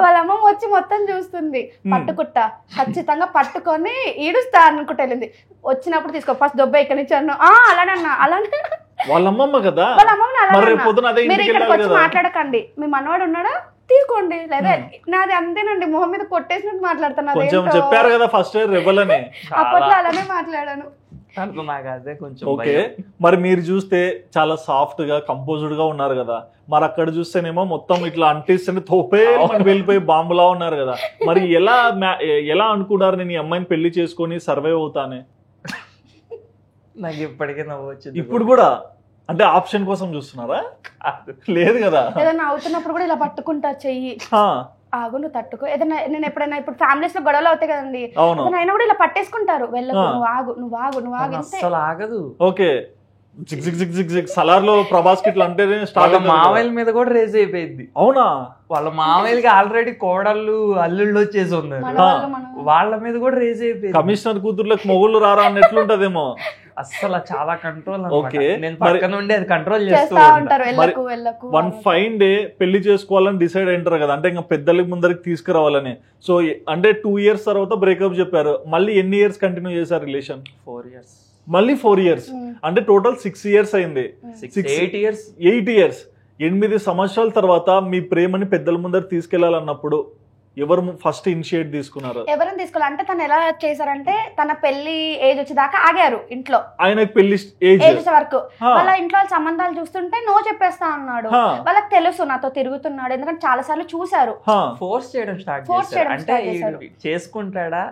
వాళ్ళ అమ్మమ్మ వచ్చి మొత్తం చూస్తుంది. పట్టుకుట్టా ఖచ్చితంగా పట్టుకొని ఈడుస్తా అనుకుంటూ వెళ్ళింది. వచ్చినప్పుడు తీసుకో ఫస్ట్ దొబ్బ ఇక్కడ నుంచి అన్నా. అలానే అన్నా, అలానే. వాళ్ళ అమ్మమ్మ కదా, వాళ్ళ అమ్మమ్మ మీరు ఇక్కడికి వచ్చి మాట్లాడకండి, మీ మనవాడు ఉన్నాడా తీసుకోండి, లేదా నాది అంతేనండి, మొహం మీద కొట్టేసినట్టు మాట్లాడుతున్నా. కొంచెం చెప్పారు కదా ఫస్ట్ రెబల్ అని. అప్పట్లో అలానే మాట్లాడాను. నాకు అదే కొంచెం. ఓకే, మరి మీరు చూస్తే చాలా సాఫ్ట్ గా కంపోజ్డ్ గా ఉన్నారు కదా, మరి అక్కడ చూస్తేనేమో మొత్తం ఇట్లా అంటిస్తే తోపే వెళ్ళిపోయి బాంబులా ఉన్నారు కదా. మరి ఎలా అనుకున్నారు నేను ఈ అమ్మాయిని పెళ్లి చేసుకొని సర్వైవ్ అవుతానే? నాకు ఇప్పటికే నవ్వు వచ్చింది. ఇప్పుడు కూడా అంటే ఆప్షన్ కోసం చూస్తున్నారా? లేదు కదా. ఏదైనా అవుతున్నప్పుడు కూడా ఇలా పట్టుకుంటా చెయ్యి, ఆగు నువ్వు తట్టుకో. ఏదైనా నేను ఎప్పుడైనా ఇప్పుడు ఫ్యామిలీస్ లో గొడవలు అవుతాయి కదండి, అయినా కూడా ఇలా పట్టేసుకుంటారు. వెళ్ళకు, నువ్వు ఆగు అసలు ఆగదు. Okay, zig zig zig zig zig Salaar లో ప్రభాస్ కి ఇట్లా అంటే వాళ్ళ మావయ్యల మీద కూడా రేజ్ అయిపోయింది. అవునా? వాళ్ళ మావయ్యకి ఆల్రెడీ కోడళ్ళు అల్లుళ్ళు వచ్చేసి ఉన్నారు, వాళ్ళ మీద కూడా రేజ్ అయిపోయింది. కమిషనర్ కూతుర్లకు మొగుళ్ళు రారా అన్నట్లుంటదేమో. అసలు చాలా కంట్రోల్. ఓకే, నేను పక్క నుండి అది కంట్రోల్ చేస్తూ ఉంటారు. వన్ ఫైన్ డే పెళ్లి చేసుకోవాలని డిసైడ్ అయింటారు కదా, అంటే ఇంకా పెద్దలకి ముందరికి తీసుకురావాలని. సో అంటే 2 years తర్వాత బ్రేకప్ చెప్పారు. మళ్ళీ ఎన్ని ఇయర్స్ కంటిన్యూ చేశారు రిలేషన్? 4 years. మళ్ళీ 4 years, అంటే టోటల్ 6 years అయింది. 8 years 8 సంవత్సరాల తర్వాత మీ ప్రేమని పెద్దల ముందర తీసుకెళ్లాలన్నప్పుడు ఎవరు ఫస్ట్ ఇనిషియేట్ తీసుకున్నారు? ఎవరిని తీసుకోవాలి అంటే తను ఎలా చేశారంటే తన పెళ్లి ఏజ్ వచ్చేదాకా ఆగారు ఇంట్లో. ఆయనకు పెళ్లి ఏజ్ వరకు వాళ్ళ ఇంట్లో సంబంధాలు చూస్తుంటే నో చెప్పేస్తా అన్నాడు. వాళ్ళకి తెలుసు నాతో తిరుగుతున్నాడు, ఎందుకంటే చాలా సార్లు చూసారు. ఫోర్స్ చేయడం స్టార్ట్ చేశారు. అంటే చేసుకుంటాడా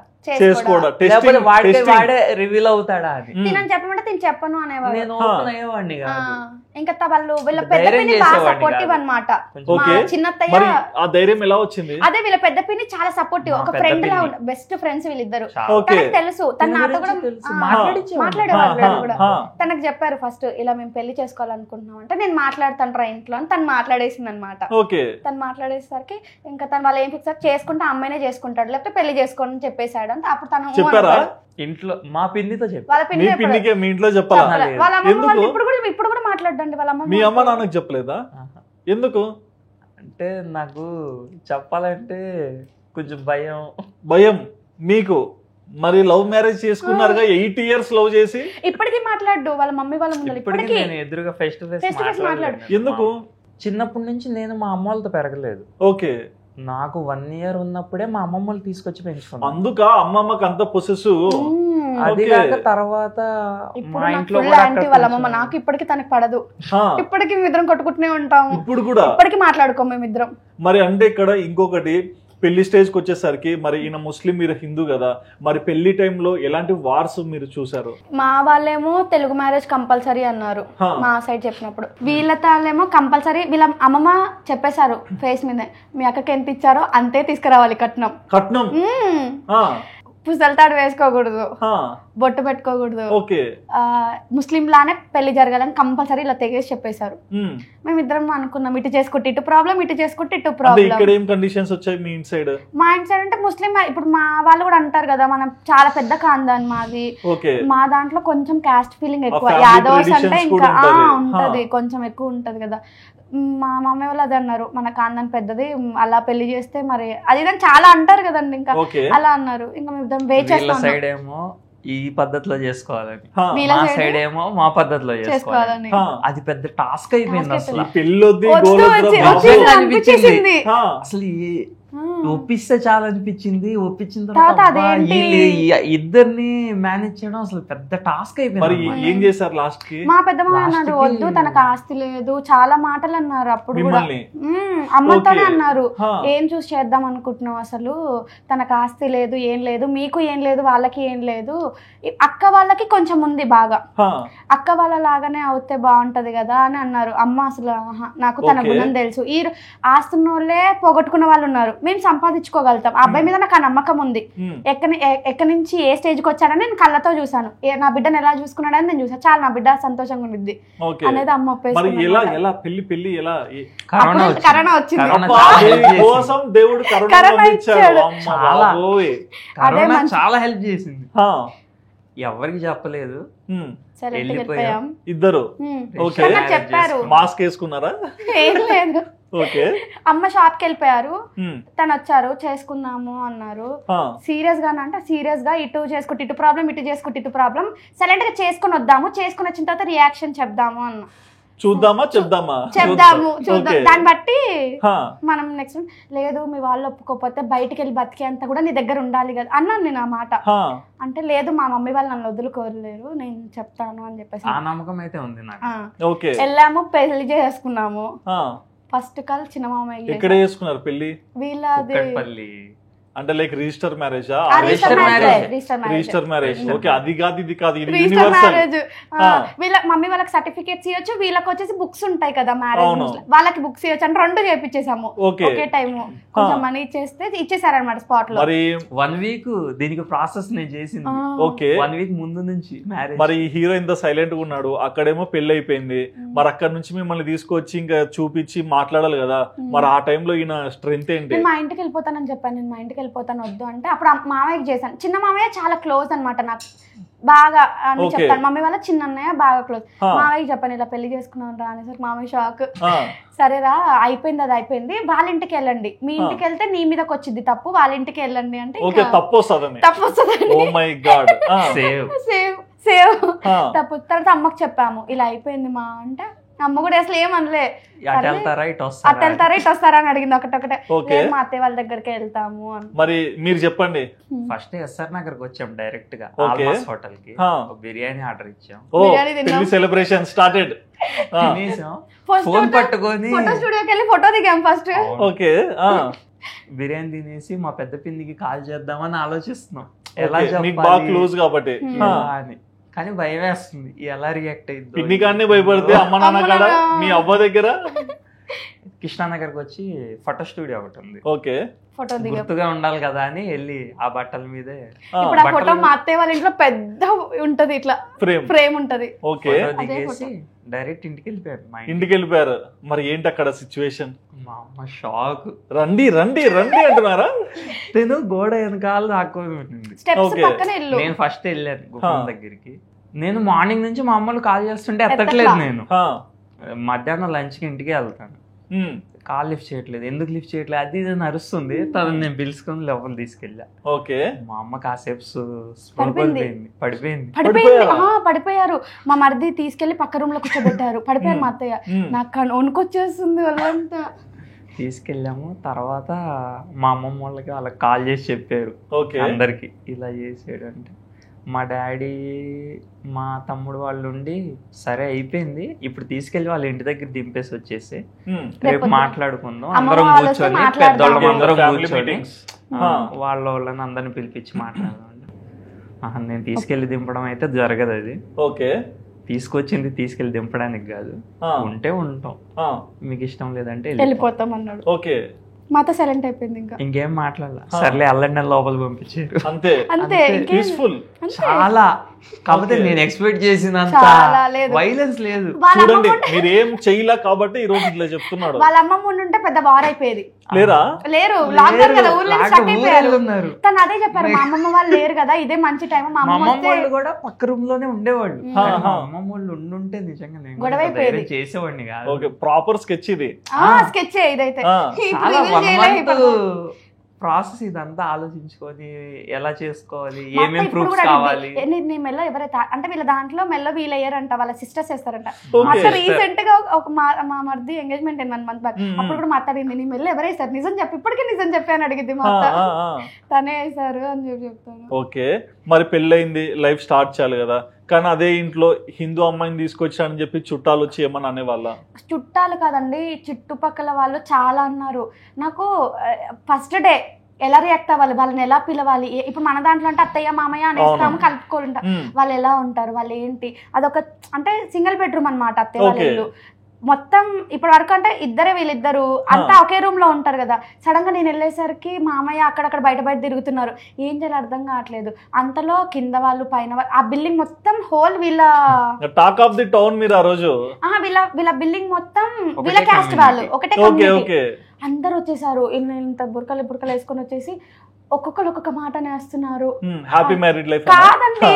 వాడే రివీల్ అవుతాడా అని. తినని చెప్పమంటే తిని చెప్పను అనేవాడు. నేను ఓపెన్ అయ్యేవాడిని కాదు. ఇంకా వాళ్ళు వీళ్ళ పెద్ద పిన్ని బాగా సపోర్టివ్ అన్నమాట. చిన్నత్తయ్య ఆ ధైర్యం ఎలా వచ్చింది? అదే వీళ్ళ పెద్ద పిన్ని చాలా సపోర్టివ్, ఒక ఫ్రెండ్ లా, బెస్ట్ ఫ్రెండ్స్ వీళ్ళిద్దరు. తనకు తెలుసు, తన నాతో కూడా మాట్లాడేవాళ్ళు కూడా. తనకు చెప్పారు ఫస్ట్ ఇలా మేము పెళ్లి చేసుకోవాలనుకుంటున్నాం అంటే నేను మాట్లాడతాను రా ఇంట్లో అని తను మాట్లాడేసింది అనమాట. తను మాట్లాడేసరికి ఇంకా తను వాళ్ళు ఏం ఫిక్స్ చేసుకుంటే అమ్మాయినే చేసుకుంటాడు, లేకపోతే పెళ్లి చేసుకోండి అని చెప్పేసాడు. అప్పుడు తను చెప్పారా ఇంట్లో మా పిన్నితో వాళ్ళ పిన్ని మీ ఇంట్లో చెప్పాలా? వాళ్ళ అమ్మ ఇప్పుడు కూడా మాట్లాడండి. వాళ్ళ అమ్మ మీ అమ్మ నాన్నకు చెప్పలేదా? ఎందుకు అంటే నాకు చెప్పాలంటే కొంచెం భయం మీకు. మరి లవ్ మ్యారేజ్ చేసుకున్నారుగా, 8 years లవ్ చేసి ఇప్పటికీ మాట్లాడు వాళ్ళ మమ్మీ వాళ్ళ ముందు. ఇప్పటికీ నేను ఎదురుగా ఫేస్ టు ఫేస్ మాట్లాడు. ఎందుకు? చిన్నప్పటి నుంచి నేను మా అమ్మ వాళ్ళతో పెరగలేదు. ఓకే, నాకు 1 year ఉన్నప్పుడే మా అమ్మమ్మలు తీసుకొచ్చి పెంచుకున్నాను. అందుక అమ్మమ్మకి అంత పొసెసివ్. అది కాక తర్వాత మా ఇంట్లో వాళ్ళ అమ్మమ్మ నాకు ఇప్పటికీ తనకి పడదు. ఇప్పటికీ మేమిద్దరం కొట్టుకుంటూనే ఉంటాం. ఇప్పుడు కూడా ఇప్పటికీ మాట్లాడుకోం మేమిద్దరం. మరి అంటే ఇక్కడ ఇంకొకటి పెళ్లి స్టేజ్కి వచ్చేసరికి, మరి ఈయన ముస్లిం మీరు హిందూ కదా, మరి పెళ్లి టైంలో ఎలాంటి వార్స్ మీరు చూసారు? మా వాళ్ళేమో తెలుగు మ్యారేజ్ కంపల్సరీ అన్నారు మా సైడ్ చెప్పినప్పుడు. వీళ్ళ తాళ్ళేమో కంపల్సరీ, వీళ్ళ అమ్మమ్మ చెప్పేశారు ఫేస్ మీద, మీ అక్కకి ఎంత ఇచ్చారో అంతే తీసుకురావాలి కట్నం. పుసలతాడు వేసుకోకూడదు, బొట్టు పెట్టుకోకూడదు, ముస్లిం లానే పెళ్లి జరగాలని కంపల్సరీ ఇలా తెగేసి చెప్పేశారు. మేమిద్దరం అనుకున్నాం ఇటు చేసుకుంటే ఇటు ప్రాబ్లం, ఇటు చేసుకుంటే ఇటు ప్రాబ్లం. మా ఇంటి సైడ్ అంటే ముస్లిం, ఇప్పుడు మా వాళ్ళు కూడా అంటారు కదా మనం చాలా పెద్ద ఖాందాన్ మాది, మా దాంట్లో కొంచెం కాస్ట్ ఫీలింగ్ ఎక్కువ, యాదవ్స్ అంటే ఇంకా ఉంటది, కొంచెం ఎక్కువ ఉంటది కదా. మా మమ్మీ వాళ్ళు అది అన్నారు, మన ఖాందాన్ పెద్దది, అలా పెళ్లి చేస్తే మరి అది చాలా అంటారు కదండి, ఇంకా అలా అన్నారు. ఇంకా మేము వెయిట్ చేస్తాం, ఈ పద్ధతిలో చేసుకోవాలని, మా సైడ్ ఏమో మా పద్ధతిలో చేసుకోవాలని. అది పెద్ద టాస్క్ అయిపోయింది అసలు. అసలు ఒప్పిస్తే చాలా అనిపించింది. ఒప్పించిన తర్వాత ఇద్దరిని మేనేజ్ చేయడం అసలు పెద్ద టాస్క్ అయిపోయింది. ఏం చేశారు లాస్ట్ కి? మా పెద్దమ్మ అన్నాడు వద్దు తనకు ఆస్తి లేదు, చాలా మాటలు అన్నారు. అప్పుడు కూడా అమ్మతోనే అన్నారు, ఏం చూసి చేద్దాం అనుకుంటున్నావు, అసలు తనకు ఆస్తి లేదు, ఏం లేదు, మీకు ఏం లేదు, వాళ్ళకి ఏం లేదు, అక్క వాళ్ళకి కొంచెం ఉంది బాగా, అక్క వాళ్ళ లాగానే అవుతే బాగుంటది కదా అని అన్నారు. అమ్మ అసలు నాకు తన గుణం తెలుసు, ఈ ఆస్తున్న వాళ్ళే పోగొట్టుకున్న వాళ్ళు ఉన్నారు, మేము సంపాదించుకోగలుగుతాం. ఆ అబ్బాయి మీద నాకు ఆ నమ్మకం ఉంది. ఎక్కడి నుంచి ఏ స్టేజ్కి వచ్చాడని నేను కళ్ళతో చూసాను, నా బిడ్డను ఎలా చూసుకున్నాడని నేను చూసాను, చాలా నా బిడ్డ సంతోషంగా ఉండిద్ది అనేది అమ్మ ఒప్పేసుకున్నాడు. కరోనా వచ్చింది, చాలా హెల్ప్ చేసింది, ఎవరికి చెప్పలేదు. ఇద్దరు చెప్పారు, మాస్క్ వేసుకున్నారా? ఏం లేదు, అమ్మ షాప్ కి వెళ్ళిపోయారు, తను వచ్చారు చేసుకుందాము అన్నారు. సీరియస్ గా అంటే సీరియస్ గా ఇటు చేసుకుంటే ఇటు ప్రాబ్లం, ఇటు చేసుకుంటే ఇటు ప్రాబ్లం, సైలెంట్ గా చేసుకుని వద్దాము, చేసుకుని వచ్చిన తర్వాత రియాక్షన్ చెప్దాము అన్న. చూద్దాము చూద్దాం, దాన్ని బట్టి మనం నెక్స్ట్. లేదు మీ వాళ్ళు ఒప్పుకోకపోతే బయటికి వెళ్ళి బతికేంత కూడా నీ దగ్గర ఉండాలి కదా అన్నాను నేను ఆ మాట. అంటే లేదు మా మమ్మీ వాళ్ళు నన్ను వదులుకోలేరు, నేను చెప్తాను అని చెప్పేసి ఆ నమ్మకం అయితే ఉంది నాకు. వెళ్ళాము, పెళ్లి చేసుకున్నాము. ఫస్ట్ కాల్ చిన్న మామయ్య. ఎక్కడ చేసుకున్నారు పెళ్లి? వీళ్ళది అంటే like register marriage? Register marriage. Okay, అది కాదు ఇది కాదు, రిజిస్టర్ మ్యారేజ్. వీళ్ళ మమ్మీ వాళ్ళకి సర్టిఫికేట్స్ ఇవ్వచ్చు, వీళ్ళకి వచ్చేసి బుక్స్ ఉంటాయి కదా మ్యారేజ్, వాళ్ళకి బుక్స్ ఇవ్వచ్చు అని రెండు చేపించేసాము ఒకే టైం. కొంచెం మనీ ఇచ్చేస్తే ఇచ్చేసారనమాట స్పాట్ లో. 1 వీక్ దీనికి ప్రాసెస్ నేను చేసింది. ఓకే, 1 వీక్ ముందు నుంచి మ్యారేజ్. మరి హీరో ఇంత సైలెంట్ గా ఉన్నాడు, అక్కడేమో పెళ్లి అయిపోయింది, మరి అక్కడ నుంచి మిమ్మల్ని తీసుకొచ్చి ఇంకా చూపించి మాట్లాడాలి కదా, మరి ఆ టైంలో ఈయన స్ట్రెంత్ ఏంటి? నేను మా ఇంటికి వెళ్ళిపోతానని చెప్పాను, నేను మా ఇంటికి వెళ్ళిపోతాను వద్దు అంటే అప్పుడు మామయ్యకి చేశాను. చిన్న మామయ్య చాలా క్లోజ్ అనమాట నాకు, బాగా అని చెప్తాను. మమ్మీ వాళ్ళ చిన్న అన్నయ్య బాగా క్లోజ్. మామయ్యకి చెప్పాను ఇలా పెళ్లి చేసుకున్నాను రా అనేసరికి మామయ్య షాక్. సరేరా అయిపోయింది, అది అయిపోయింది, వాళ్ళ ఇంటికి వెళ్ళండి, మీ ఇంటికి వెళ్తే నీ మీదకి వచ్చింది తప్పు, వాళ్ళ ఇంటికి వెళ్ళండి అంటే తప్పు వస్తుంది. సేవ్ తప్పు. తర్వాత అమ్మకి చెప్పాము ఇలా అయిపోయింది మా అంటే, అమ్మ కూడా అసలు ఏమనలే, అటు వెళ్తారా ఇటు వస్తారా అని అడిగింది ఒకటే. మా అత్తయ్య వాళ్ళ దగ్గరికి వెళ్తాము అని. మరి మీరు చెప్పండి. ఫస్ట్ ఎస్ఆర్ నగర్ కి వచ్చాం డైరెక్ట్ గా హోటల్ కి, బిర్యానీ ఆర్డర్ ఇచ్చాం. Celebration started. ఫోన్ పట్టుకొని ఫోటో స్టూడియోకి వెళ్ళి ఫోటో దిగాం ఫస్ట్. ఓకే, బిర్యానీ తినేసి మా పెద్ద పిన్నికి కాల్ చేద్దామని ఆలోచిస్తున్నాం, ఎలా క్లోజ్ కాబట్టి అని. కానీ భయం వేస్తుంది, ఎలా రియాక్ట్ అయ్యింది. పిన్ని కానీ భయపడితే అమ్మ నాన్న కాడ మీ అవ్వ దగ్గర కృష్ణానగర్కి వచ్చి ఫోటో స్టూడియో ఒకటి ఉంది. ఓకే, ఫోటో గుర్తుగా ఉండాలి కదా అని వెళ్ళి ఆ బట్టల మీదే. ఇప్పుడు ఆ ఫోటో మా అత్తయ్య వాళ్ళ ఇంట్లో పెద్ద ఉంటది, ఇట్లా ఫ్రేమ్ ఉంటది. ఓకే, దిగేసి డైరెక్ట్ ఇంటికి వెళ్ళిపోయారు. ఇంటికి వెళ్ళిపోయారు. మరి ఏంటి అక్కడ సిచ్యువేషన్? మా అమ్మ షాక్, రండి రండి రండి అంటున్నారా? నేను గోడ వెనకాల దాక్కొని నేను ఫస్ట్ వెళ్ళాను గుమ్మం దగ్గరికి. నేను మార్నింగ్ నుంచి మా అమ్మలు కాల్ చేస్తుంటే ఎత్తట్లేదు, నేను మధ్యాహ్నం లంచ్ కి ఇంటికి వెళ్తాను, కాల్ లిఫ్ట్ చేయట్లేదు, ఎందుకు లిఫ్ట్ చేయట్లేదు అది ఇది నరుస్తుంది. తను నేను పిలుచుకొని లోపల తీసుకెళ్ళా. ఓకే, మా అమ్మ కాసేపు పడిపోయారు. మా మరిది తీసుకెళ్లి పక్క రూమ్ లో కూర్చోబెట్టారు, పడిపోయారు మా అత్తయ్య. నాకు వణుకొచ్చేస్తుంది వాళ్ళంతా. తీసుకెళ్ళాము. తర్వాత మా అమ్మమ్మ వాళ్ళకి కాల్ చేసి చెప్పారు అందరికి ఇలా చేసాడు అంటే. మా డాడీ మా తమ్ముడు వాళ్ళు ఉండి సరే అయిపోయింది, ఇప్పుడు తీసుకెళ్లి వాళ్ళ ఇంటి దగ్గర దింపేసి వచ్చేసి రేపు మాట్లాడుకుందాం, అందరం కూర్చొని పెద్దోళ్ళం అందరం కూర్చొని వాళ్ళని అందరిని పిలిపించి మాట్లాడదాం. నేను తీసుకెళ్లి దింపడం అయితే జరగదు, అది ఓకే, తీసుకెళ్లి దింపడానికి కాదు, ఉంటే ఉంటాం, మీకు ఇష్టం లేదంటే వెళ్ళిపోతాం అన్నాడు. ఓకే, మా అత్త సైలెంట్ అయిపోయింది. ఇంకా ఇంకేం మాట్లాడాల, సర్లే అల్లండి లోపల పంపించారు అంతే. అంతే పీస్ఫుల్ చాలా. కాకపోతే నేను ఎక్స్పెక్ట్ చేసినంత వైలెన్స్ లేదు. చూడండి మీరు ఏం చేయలే కాబట్టి ఈ రోజు ఇట్లా చెప్తున్నాడు. వాళ్ళ అమ్మమ్మ ఉంటే పెద్ద వార్ అయిపోయేది. లేరు లాక్డౌన్ కదా, ఊర్లో స్టక్ అయిపోయారు. తను అదే చెప్పారు, మా అమ్మమ్మ వాళ్ళు లేరు కదా, ఇదే మంచి టైం. మా అమ్మమ్మ వాళ్ళు కూడా పక్క రూమ్ లోనే ఉండేవాళ్ళు. అమ్మమ్మ వాళ్ళు ఉండుంటే నిజంగా గొడవ అయిపోయేది, చేసేవాడిని కాదు. ఓకే, ప్రాపర్ స్కెచ్ ఇది. స్కెచ్ ఇదైతే ప్రాసెస్ ఇదంతా ఆలోచించుకొని ఎలా చేసుకోవాలి, ఏమేం ప్రూఫ్స్ కావాలి. నీ మెల్ల ఎవరైతే అంటే వీళ్ళ దాంట్లో మెల్ల వీళ్ళయ్యారంట, వాళ్ళ సిస్టర్స్ వేస్తారంట. అసలు రీసెంట్ గా ఒక మా మరిది ఎంగేజ్మెంట్ అయింది 1 month బ్యాక్. అప్పుడు కూడా మాట్లాడింది, నీ మెల్ల ఎవరు వేస్తారు, నిజం చెప్పి, ఇప్పటికీ నిజం చెప్పి అని అడిగింది మా అత్త. తనే వేసారు అని చెప్పి చెప్తాను. ఓకే, మరి పెళ్ళయింది, లైఫ్ స్టార్ట్ చేయాలి కదా, కానీ అదే ఇంట్లో హిందూ అమ్మాయిని తీసుకొచ్చానని చెప్పి చుట్టాలు వచ్చి ఏమని అనేవాళ్ళ? చుట్టాలు కాదండి, చుట్టుపక్కల వాళ్ళు చాలా అన్నారు. నాకు ఫస్ట్ డే ఎలా రియాక్ట్ అవ్వాలి, వాళ్ళని ఎలా పిలవాలి. ఇప్పుడు మన దాంట్లో అంటే అత్తయ్య మామయ్య అనేస్తాము, కలుపుకుంటాం. వాళ్ళు ఎలా ఉంటారు, వాళ్ళు ఏంటి, అదొక అంటే సింగిల్ బెడ్రూమ్ అనమాట అత్తయ్య వాళ్ళ ఇల్లు మొత్తం. ఇప్పటి వరకు అంటే వీళ్ళిద్దరు అంతా ఒకే రూమ్ లో ఉంటారు కదా. సడన్ గా నేను వెళ్ళేసరికి మామయ్య అక్కడక్కడ బయట తిరుగుతున్నారు. ఏం చేయాలి అర్థం కావట్లేదు. అంతలో కింద వాళ్ళు పైన వాళ్ళు, ఆ బిల్డింగ్ మొత్తం హోల్ వీళ్ళ టాక్ ఆఫ్ ది టౌన్. మీరు ఆ రోజు వీళ్ళ బిల్డింగ్ మొత్తం వీళ్ళ క్యాస్ట్ వాళ్ళు, ఒకటే కమ్యూనిటీ. అందరు వచ్చేసారు, ఇంత బుర్కలు వేసుకొని వచ్చేసి ఒక్కొక్కరు ఒక్కొక్క మాట నేస్తున్నారు. హ్యాపీ మ్యారీడ్ లైఫ్ కాదండి,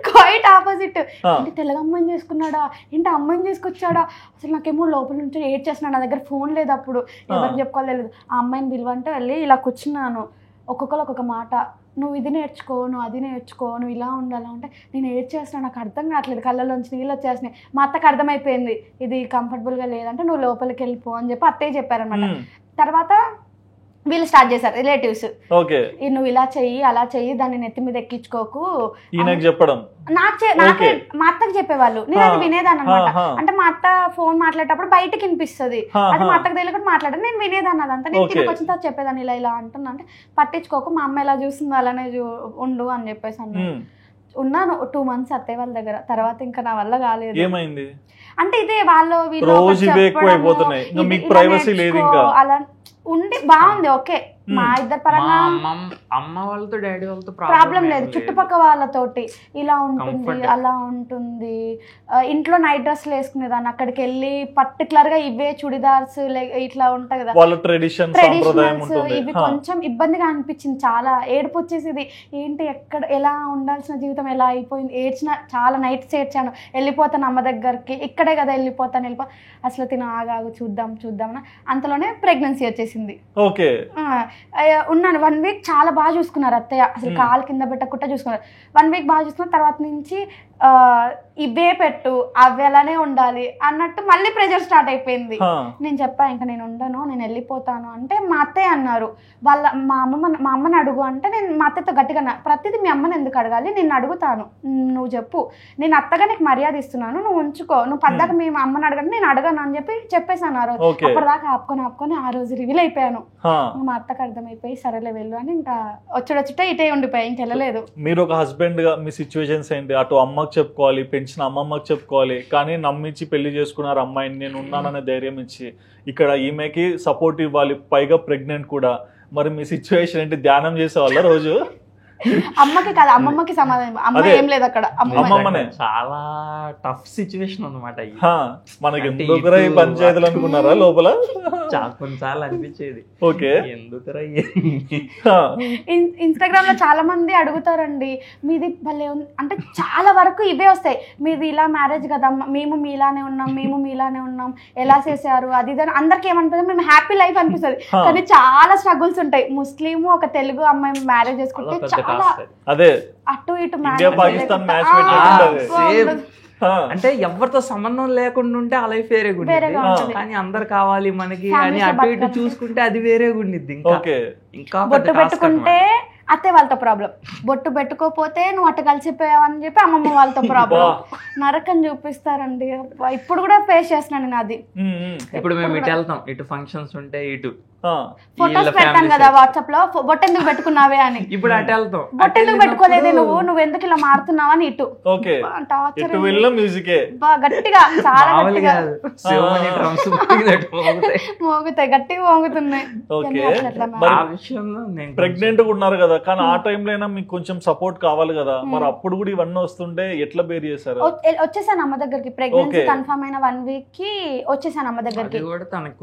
క్వైట్ ఆపోజిట్. ఏంటి తెలుగు అమ్మాయిని చేసుకున్నాడా, ఏంటి అమ్మాయిని చేసుకొచ్చాడా. అసలు నాకేమో లోపల నుంచి ఏడ్ చేస్తున్నాడు. నా దగ్గర ఫోన్ లేదు అప్పుడు, ఎవరికి చెప్పుకోవాలి తెలియదు. ఆ అమ్మాయిని పిలువంటే వెళ్ళి ఇలా కూర్చున్నాను. ఒక్కొక్కరు ఒక్కొక్క మాట, నువ్వు ఇది నేర్చుకో, నువ్వు అది నేర్చుకో, నువ్వు ఇలా ఉండాలా అంటే నేను ఏడ్ చేస్తున్నాను, నాకు అర్థం కావట్లేదు, కళ్ళలోంచి నీళ్ళు వచ్చేస్తున్నాయి. మా అత్తకు అర్థమైపోయింది ఇది కంఫర్టబుల్గా లేదంటే నువ్వు లోపలికి వెళ్ళిపో అని చెప్పి అత్తయ్య చెప్పారనమాట. తర్వాత వీళ్ళు స్టార్ట్ చేశారు రిలేటివ్స్, నువ్వు ఇలా చెయ్యి అలా చెయ్యి, దాన్ని నెత్తి మీద ఎక్కించుకోకు చెప్పడం. నాకే మా అత్తకి చెప్పేవాళ్ళు, నేను అది వినేదాన్ని అనమాట. అంటే మా అత్త ఫోన్ మాట్లాడేటప్పుడు బయటకి వినిపిస్తుంది, అది మా అత్తకు తెలియకుండా మాట్లాడాను, నేను వినేదాన్ని. అదంతా నేను కిందకి వచ్చిన తర్వాత చెప్పేదాన్ని, ఇలా ఇలా అంటున్నా అంటే పట్టించుకోకు, మా అమ్మ ఎలా చూస్తుందో అలానే ఉండు అని చెప్పేసి అన్నాను. ఉన్నాను 2 months అత్తయ్య వాళ్ళ దగ్గర. తర్వాత ఇంకా నా వల్ల కాలేదు. ఏమైంది అంటే ఇదే వాళ్ళు అలా ఉండి బాగుంది. ఓకే, మా ఇద్దరు పరంగా అమ్మ వాళ్ళతో డాడీ వాళ్ళతో ప్రాబ్లం లేదు, చుట్టుపక్కల వాళ్ళతోటి ఇలా ఉంటుంది అలా ఉంటుంది. ఇంట్లో నైట్ డ్రెస్లు వేసుకునేదాన్ని, అక్కడికి వెళ్ళి పర్టికులర్ గా ఇవే చుడిదార్స్ ఇట్లా ఉంటాయి కదా ట్రెడిషనల్స్, ఇవి కొంచెం ఇబ్బందిగా అనిపించింది. చాలా ఏడుపు వచ్చేసింది. ఏంటి ఎక్కడ ఎలా ఉండాల్సిన జీవితం ఎలా అయిపోయింది. చాలా నైట్స్ ఏడ్చాను. వెళ్ళిపోతాను అమ్మ దగ్గరికి, ఇక్కడే కదా వెళ్ళిపోతాను అసలు ఆగాగు చూద్దాం అంతలోనే ప్రెగ్నెన్సీ వచ్చేసింది. ఉన్నాను 1 week చాలా బాగా చూసుకున్నారు అత్తయ్య, అసలు కాలు కింద పెట్టకుండా చూసుకున్నారు. 1 week బాగా చూసుకున్నారు. తర్వాత నుంచి ఇవే పెట్టు, అవి ఎలానే ఉండాలి అన్నట్టు మళ్ళీ ప్రెషర్ స్టార్ట్ అయిపోయింది. నేను చెప్పా ఇంకా నేను ఉండను, నేను వెళ్ళిపోతాను అంటే మా అత్తయ్య అన్నారు, మా అమ్మని అడుగు అంటే నేను మా అత్తయ్యతో గట్టిగా ప్రతిదీ మీ అమ్మని ఎందుకు అడగాలి, నేను అడుగుతాను, నువ్వు చెప్పు, నేను అత్తగా నీకు మర్యాద ఇస్తున్నాను, నువ్వు ఉంచుకో, నువ్వు పద్దాక మీ అమ్మని అడగండి, నేను అడగను అని చెప్పి చెప్పేసాను. ఆ రోజు అప్పటిదాకా ఆపుకొని ఆ రోజు రివీల్ అయిపోయాను. మా అత్తకు అర్థమైపోయి సరేలే వెళ్ళు అని ఇంకా వచ్చుటే ఇటే ఉండిపోయాయి, ఇంకెళ్ళలేదు. మీరు ఒక హస్బెండ్ గా మీ సిచ్యువేషన్స్ ఏంటి? అటు అమ్మకి చెప్పుకోవాలి, పెంచిన అమ్మమ్మకి చెప్పుకోవాలి, కానీ నమ్మించి పెళ్లి చేసుకున్నారు అమ్మాయిని, నేను ఉన్నాననే ధైర్యం ఇచ్చి. ఇక్కడ ఈమెకి సపోర్ట్ ఇవ్వాలి, పైగా ప్రెగ్నెంట్ కూడా. మరి మీ సిచ్యువేషన్ ఏంటి? ధ్యానం చేసేవాళ్ళ రోజు? అమ్మకి కాదు, అమ్మమ్మకి సమాధానం. అమ్మ ఏం లేదు అక్కడ, అమ్మమ్మనే. చాలా టఫ్ సిచ్యువేషన్ అన్నమాట. మనకి ఎందుకురా ఈ పంచాయతీలు అనుకున్నారా లోపల? కొన్నిసార్లు అనిపించేది, ఓకే ఎందుకురా. ఇన్స్టాగ్రామ్ లో చాలా మంది అడుగుతారండి, మీది భలే అంటే చాలా వరకు ఇవే వస్తాయి, మీది ఇలా మ్యారేజ్ కదా, మేము మీలానే ఉన్నాం, ఎలా చేశారు అది ఇది. అందరికి ఏమనిపిస్తుంది, మేము హ్యాపీ లైఫ్ అనిపిస్తుంది, కానీ చాలా స్ట్రగుల్స్ ఉంటాయి. ముస్లిం ఒక తెలుగు అమ్మాయి మ్యారేజ్ చేసుకుంటే అదే అటు ఇటు పాకిస్తాన్ మ్యాచ్ అంటే ఎవరితో సంబంధం లేకుండా ఉంటే ఆ లైఫ్ వేరే గుండిద్ది, కానీ అందరు కావాలి మనకి అని అటు ఇటు చూసుకుంటే అది వేరే గుండిద్ది. ఇంకా బొట్టు పెట్టుకుంటే అత్తయ్య వాళ్ళతో ప్రాబ్లం, బొట్టు పెట్టుకోపోతే నువ్వు అట్ట కలిసిపోయావు అని చెప్పి అమ్మమ్మ వాళ్ళతో ప్రాబ్లం. నరకం చూపిస్తారండి. ఇప్పుడు కూడా ఫేస్ చేస్తున్నాను నేను అది. ఇప్పుడు మేము ఇటు వెళ్తాం, ఇటు ఫంక్షన్స్ ఉంటే ఇటు ఫొటోస్ పెడతాను కదా వాట్సాప్ లో, బొట్టెందుకు పెట్టుకున్నావే అని. ఇప్పుడు అటు వెళ్తాం, బొట్టెందుకు పెట్టుకోలేదే నువ్వు ఎందుకు ఇలా మారుతున్నావా అని ఇటు టార్చర్ గట్టిగా, చాలా గట్టిగా మోగుతాయి, గట్టిగా మోగుతున్నాయి. ప్రెగ్నెంట్ ఉన్నారు కదా, కానీ ఆ టైంలో అయినా మీకు కొంచెం సపోర్ట్ కావాలి కదా, మరి అప్పుడు కూడా ఇవన్నీ వస్తుంటే ఎట్లా బేర్ చేశారు? వచ్చేసాను అమ్మ దగ్గరికి, ప్రెగ్నెన్సీ కన్ఫర్మ్ అయిన 1 week కి వచ్చేసాను అమ్మ దగ్గరికి.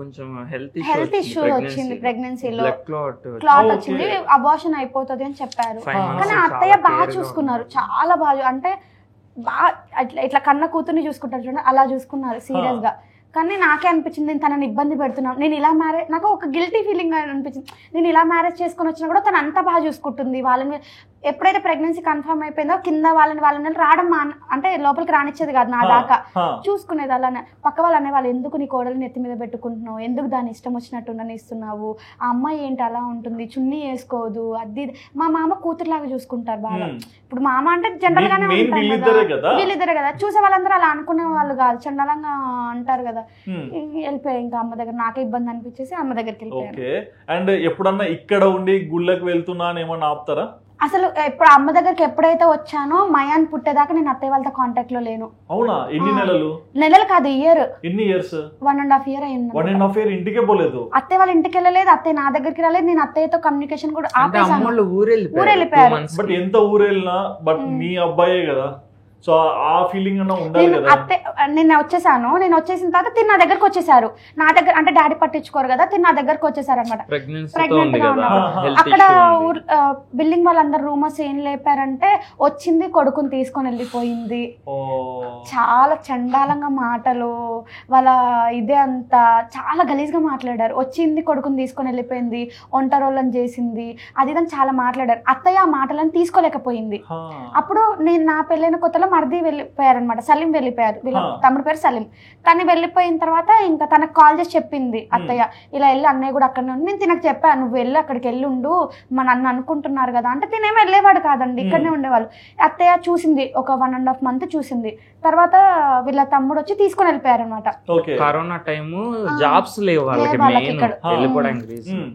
కొంచెం హెల్త్ ఇష్యూ వచ్చింది, ప్రెగ్నెన్సీలో క్లాట్ వచ్చింది, అబార్షన్ అయిపోతుంది అని చెప్పారు. కానీ అత్తయ్య బాగా చూసుకున్నారు, చాలా బాగా, అంటే బాగా ఇట్లా కన్న కూతుర్ని చూసుకుంటారు చూడండి, అలా చూసుకున్నారు సీరియస్ గా. కానీ నాకే అనిపించింది నేను తనని ఇబ్బంది పెడుతున్నాను, నేను ఇలా మ్యారేజ్, నాకు ఒక గిల్టీ ఫీలింగ్ అనిపించింది, నేను ఇలా మ్యారేజ్ చేసుకొని వచ్చినా కూడా తను అంత బాగా చూసుకుంటుంది వాళ్ళని. ఎప్పుడైతే ప్రెగ్నెన్సీ కన్ఫర్మ్ అయిపోయిందో కింద వాళ్ళని రావడం అంటే లోపలికి రానిచ్చేది కాదు నా దాకా, చూసుకునేది. అలానే పక్క వాళ్ళు అనేవాళ్ళు, ఎందుకు నీ కోడలు నెత్తి మీద పెట్టుకుంటున్నావు, ఎందుకు దాని ఇష్టం వచ్చినట్టు ఉండనిస్తున్నావు, ఆ అమ్మాయి ఏంటి అలా ఉంటుంది, చున్నీ వేసుకోదు, అది. మా మామ కూతురులాగా చూసుకుంటారు బాగా. ఇప్పుడు మామ అంటే జనరల్ గానే ఉంటారు కదా, వీళ్ళిద్దరే కదా, చూసే వాళ్ళందరూ అలా అనుకునే వాళ్ళు కాదు, చండాలంగా అంటారు కదా. వెళ్ళిపోయాయి ఇంకా అమ్మ దగ్గర, నాకే ఇబ్బంది అనిపించేసి అమ్మ దగ్గరికి వెళ్ళిపోయాను. అండ్ ఎప్పుడన్నా ఇక్కడ ఉండి గుళ్ళకి వెళ్తున్నా ఏమన్నా ఆపుతారా? అసలు ఇప్పుడు అమ్మ దగ్గరికి ఎప్పుడైతే వచ్చానో మయాన్ పుట్టేదాకా నేను అత్తయ్య వాళ్ళతో కాంటాక్ట్ లో లేను. అవునా? ఎన్ని నెలలు కాదు, ఇయర్. ఎన్ని ఇయర్స్? 1.5 years అయింది. 1.5 years ఇంటికే పోలేదు, అత్తయ్య వాళ్ళ ఇంటికి వెళ్ళలేదు, అత్తయ్య నా దగ్గరికి రాలేదు, నేను అత్తయ్యతో కమ్యూనికేషన్ కూడా ఆపేసాను. ఊరు వెళ్ళిపోయారు. బట్ ఎంత ఊరు వెళ్ళినా బట్ మీ అబ్బాయే కదా, సో ఆ ఫీలింగ్ అన్న ఉండాలి కదా. నేను వచ్చేసాను, నేను వచ్చేసిన తర్వాత తిన్న దగ్గరకు వచ్చేసారు, నా దగ్గర అంటే డాడీ పట్టించుకోరు కదా, తిన్న దగ్గరకు వచ్చేసారు అనమాట. ప్రెగ్నెంట్ గా ఉన్నప్పుడు అక్కడ బిల్డింగ్ వాళ్ళందరు రూమర్స్ ఏం లేపారంటే వచ్చింది కొడుకుని తీసుకొని వెళ్ళిపోయింది, చాలా చండాలంగా మాటలు, వాళ్ళ ఇదే అంతా చాలా గలీజ్ గా మాట్లాడారు. వచ్చింది కొడుకుని తీసుకొని వెళ్ళిపోయింది, ఒంటరోళ్ళని చేసింది, అది ఇదని చాలా మాట్లాడారు. అత్తయ్య ఆ మాటలను తీసుకోలేకపోయింది. అప్పుడు నేను నా పెళ్ళైన కొత్తలో మరిది వెళ్ళిపోయారనమాట, సలీం వెళ్ళిపోయారు, వీళ్ళ తమ్ముడు పేరు సలీం. తను వెళ్ళిపోయిన తర్వాత ఇంకా తనకు కాల్ చేసి చెప్పింది అత్తయ్య, ఇలా వెళ్ళి అన్నయ్య కూడా అక్కడనే ఉంది. నేను తినకు చెప్పాను, నువ్వు వెళ్ళి అక్కడికి వెళ్ళి ఉండు, మా నన్ను అనుకుంటున్నారు కదా అంటే, తినేమో వెళ్ళేవాడు కాదండి, ఇక్కడనే ఉండేవాళ్ళు. అత్తయ్య చూసింది, ఒక 1.5 months చూసింది. తర్వాత వీళ్ళ తమ్ముడు వచ్చి తీసుకొని వెళ్ళిపోయారు అనమాట. కరోనా టైమ్, జాబ్స్ లేవు వాళ్ళకి, వెళ్ళిపోవడానికి రీజన్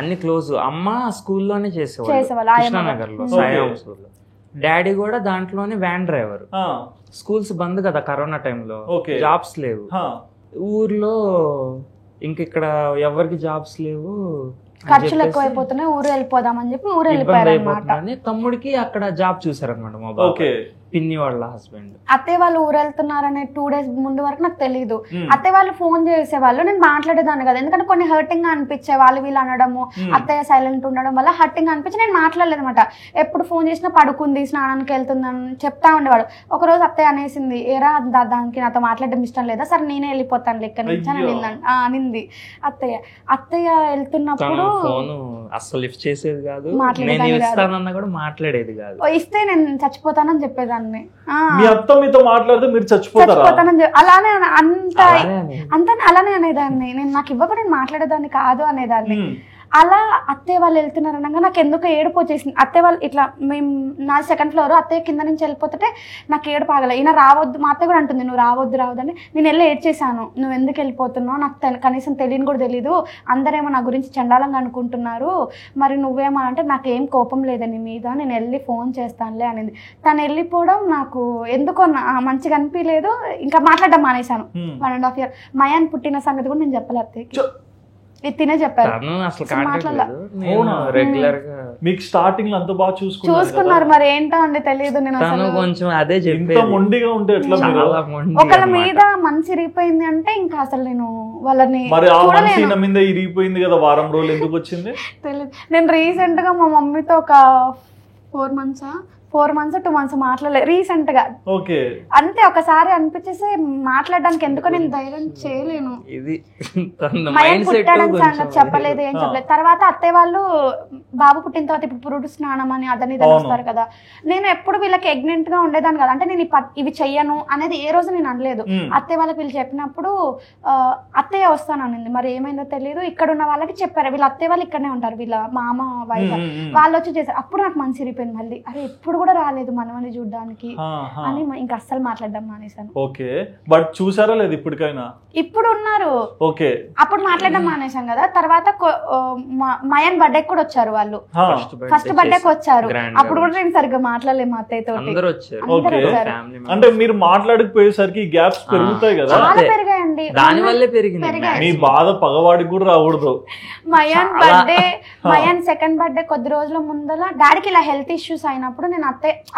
అన్ని క్లోజ్. అమ్మ స్కూల్లోనే చేసేవాళ్ళు కృష్ణానగర్ లో, సాయం స్కూల్. డాడీ కూడా దాంట్లోనే వ్యాన్ డ్రైవర్. స్కూల్స్ బంద్ కదా కరోనా టైంలో, జాబ్స్ లేవు ఊర్లో, ఇంక ఇక్కడ ఎవరికి జాబ్స్ లేవు, ఖర్చులు ఎక్కువైపోతున్నాయి, ఊరు వెళ్ళిపోదామని చెప్పి ఊరు వెళ్ళిపోయారు అన్నమాట. తమ్ముడికి అక్కడ జాబ్ చూసారనమాట మా బాబు, పిన్ని వాళ్ళ హస్బెండ్. అత్తయ్య వాళ్ళు ఊరు వెళ్తున్నారనే 2 days ముందు వరకు నాకు తెలియదు. అత్తయ్య వాళ్ళు ఫోన్ చేసేవాళ్ళు, నేను మాట్లాడేదాన్ని కదా, ఎందుకంటే కొన్ని హర్టింగ్ గా అనిపించే వాళ్ళు వీళ్ళు అనడము, అత్తయ్య సైలెంట్ ఉండడం వల్ల హర్టింగ్ అనిపించి నేను మాట్లాడలేదు అనమాట. ఎప్పుడు ఫోన్ చేసినా పడుకుంది, స్నానానికి వెళ్తుందని చెప్తా ఉండేవాడు. ఒక రోజు అత్తయ్య అనేసింది, ఏరా దానికి నాతో మాట్లాడడం ఇష్టం లేదా, సరే నేనే వెళ్ళిపోతాను లెక్క నుంచి అని అనింది అత్తయ్య. అత్తయ్య వెళ్తున్నప్పుడు అసలు లిఫ్ట్ చేసేది కాదు, మాట్లాడేది కాదు, ఇస్తే నేను చచ్చిపోతానని చెప్పేదాన్ని. మీ అత్త మీతో మాట్లాడితే మీరు చచ్చిపోతారని అలానే అలానే అనేదాన్ని. నేను నాకు ఇవ్వక నేను మాట్లాడేదాన్ని కాదు అనేదాన్ని. అలా అత్తయ్య వాళ్ళు వెళ్తున్నారు అనగా నాకు ఎందుకు ఏడుపు వచ్చేసింది. అత్తయ్య వాళ్ళు ఇట్లా, మేము నా 2nd floor, అత్తయ్య కింద నుంచి వెళ్ళిపోతుంటే నాకు ఏడుపు ఆగల. ఈయన రావద్దు, మా అత్తయ్య కూడా అంటుంది నువ్వు రావద్దని. నేను వెళ్ళి ఏడ్చేసాను, నువ్వు ఎందుకు వెళ్ళిపోతున్నావు, నాకు కనీసం తెలియని కూడా తెలీదు, అందరేమో నా గురించి చండాలంగా అనుకుంటున్నారు, మరి నువ్వేమో అంటే నాకేం కోపం లేదని మీద, నేను వెళ్ళి ఫోన్ చేస్తానులే అనింది. తను వెళ్ళిపోవడం నాకు ఎందుకో మంచిగా అనిపించలేదు, ఇంకా మాట్లాడడం మానేశాను. 1.5 years మయాన్ పుట్టిన సంగతి కూడా నేను చెప్పలే అత్తయ్యకి, తినే చెప్పారు. మీకు స్టార్టింగ్ లో అంత బాగా చూసుకున్నారు, మరి ఏంటో అండి తెలియదు. నేను కొంచెం అదే మొండిగా ఉంటే ఎట్లా, ఒకళ్ళ మీద మనసు ఇరిగిపోయింది అంటే ఇంకా అసలు నేను వాళ్ళని మీద ఇరిగిపోయింది కదా, వారం రోజులు ఎందుకు వచ్చింది తెలియదు. నేను రీసెంట్ గా మా మమ్మీతో ఒక 4 months 2 months మాట్లాడలేదు రీసెంట్ గా. అంతే, ఒకసారి అనిపించేసి మాట్లాడడానికి ఎందుకో నేను ధైర్యం చేయలేను. చెప్పలేదు, ఏం చెప్పలేదు. తర్వాత అత్తయ్య వాళ్ళు బాబు పుట్టిన తర్వాత ఇప్పుడు పురుడు స్నానం అని అదని వస్తారు కదా, నేను ఎప్పుడు వీళ్ళకి ఎగ్నెంట్ గా ఉండేదాన్ని కదా, అంటే నేను ఇవి చెయ్యను అనేది ఏ రోజు నేను అనలేదు. అత్తయ్య వాళ్ళకి వీళ్ళు చెప్పినప్పుడు అత్తయ్య వస్తాననింది, మరి ఏమైందో తెలియదు. ఇక్కడ ఉన్న వాళ్ళకి చెప్పారు, వీళ్ళ అత్తయ్య వాళ్ళు ఇక్కడనే ఉంటారు, వీళ్ళ మామ వైఫ్ వాళ్ళు వచ్చి చేశారు. అప్పుడు నాకు మనసు ఇరిగిపోయింది మళ్ళీ, అరే ఎప్పుడు అప్పుడు కూడా రాలేదు మనవని చూడడానికి అని ఇంకా అస్సలు మాట్లాడడం మానేశాను. ఓకే, బట్ చూసారా లేదు ఇప్పటికైనా? ఇప్పుడు ఉన్నారు. ఓకే, అప్పుడు మాట్లాడడం మానేశాం కదా. తర్వాత మయన్ బర్త్డే కూడా వచ్చారు వాళ్ళు, ఫస్ట్ బర్త్డేకి వచ్చారు. అప్పుడు కూడా నేను సరిగ్గా మాట్లాడలేదు మా అత్తయ్య తోటి. అంటే మీరు మాట్లాడకపోయేసరికి గ్యాప్స్ పెరుగుతాయి కదా? చాలా పెరిగాయండి, దాని వల్లే పెరిగింది. మీ బాధ పగవాడికి కూడా రాకూడదు. Mayan birthday, Mayan second birthday కొద్ది రోజుల ముందర డాడీకి ఇలా హెల్త్ ఇష్యూస్ అయినప్పుడు నేను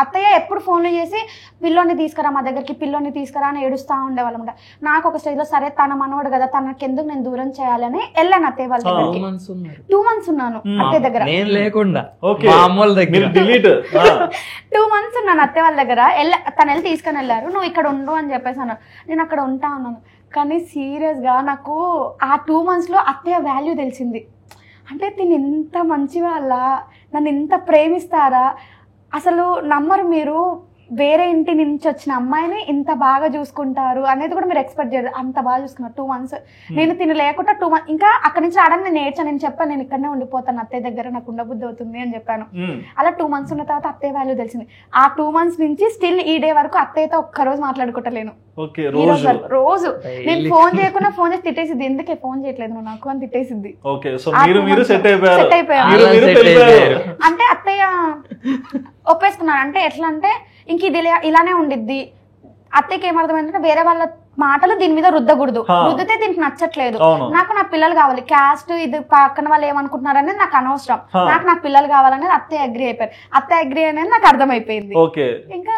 అత్తయ్య ఎప్పుడు ఫోన్లు చేసి పిల్లోని తీసుకురా మా దగ్గరికి, పిల్లోని తీసుకురా అని ఏడుస్తా ఉండేవాళ్ళం. నాకు ఒక స్టేజ్ లో సరే తన మనవడు కదా, తనకి ఎందుకు నేను దూరం చేయాలని వెళ్ళాను అత్తయ్య వాళ్ళ దగ్గరికి. 2 months ఉన్నాను అత్తయ్య దగ్గర. 2 months ఉన్నాను అత్తయ్య వాళ్ళ దగ్గర. తను వెళ్ళి తీసుకొని వెళ్ళారు. నువ్వు ఇక్కడ ఉండు అని చెప్పేసి అన్నారు. నేను అక్కడ ఉంటా ఉన్నాను. కానీ సీరియస్ గా నాకు ఆ 2 months లో అత్తయ్య వాల్యూ తెలిసింది. అంటే తిని ఎంత మంచి వాళ్ళ, నన్ను ఎంత ప్రేమిస్తారా అసలు నమ్మరు మీరు. వేరే ఇంటి నుంచి వచ్చిన అమ్మాయిని ఇంత బాగా చూసుకుంటారు అనేది కూడా మీరు ఎక్స్పెక్ట్ చేయరు. అంత బాగా చూసుకున్నారు 2 months. నేను తిని లేకుండా 2 months ఇంకా అక్కడి నుంచి రావడానికి నేను నేర్చాను. నేను చెప్పాను నేను ఇక్కడనే ఉండిపోతాను అత్తయ్య దగ్గర, నాకు ఉండబుద్ధి అవుతుంది అని చెప్పాను. అలా 2 months ఉన్న తర్వాత అత్తయ్య వాల్యూ తెలిసింది. ఆ 2 months నుంచి స్టిల్ ఈ డే వరకు అత్తయ్యతో ఒక్కరోజు మాట్లాడుకుంటలేను. రోజు నేను ఫోన్ చేయకుండా ఫోన్ చేసి తిట్టేసిద్ది, ఎందుకే ఫోన్ చేయట్లేదు నువ్వు నాకు అని తిట్టేసిద్ది. సెట్ అయిపోయాను. అంటే అత్తయ్య ఒప్పేసుకున్నాను. అంటే ఎట్లా అంటే ఇంక ఇది ఇలానే ఉండిద్ది. అత్తయ్యకి ఏమర్థమైందంటే వేరే వాళ్ళ మాటలు దీని మీద రుద్దకూడదు, రుద్దితే దీనికి నచ్చట్లేదు. నాకు నా పిల్లలు కావాలి, క్యాస్ట్ ఇది పక్కన వాళ్ళు ఏమనుకుంటున్నారు అనేది నాకు అనవసరం, నాకు నా పిల్లలు కావాలనేది అత్తయ్య అగ్రి అయిపోయారు. అత్తయ్య అగ్రి అనేది నాకు అర్థమైపోయింది. ఇంకా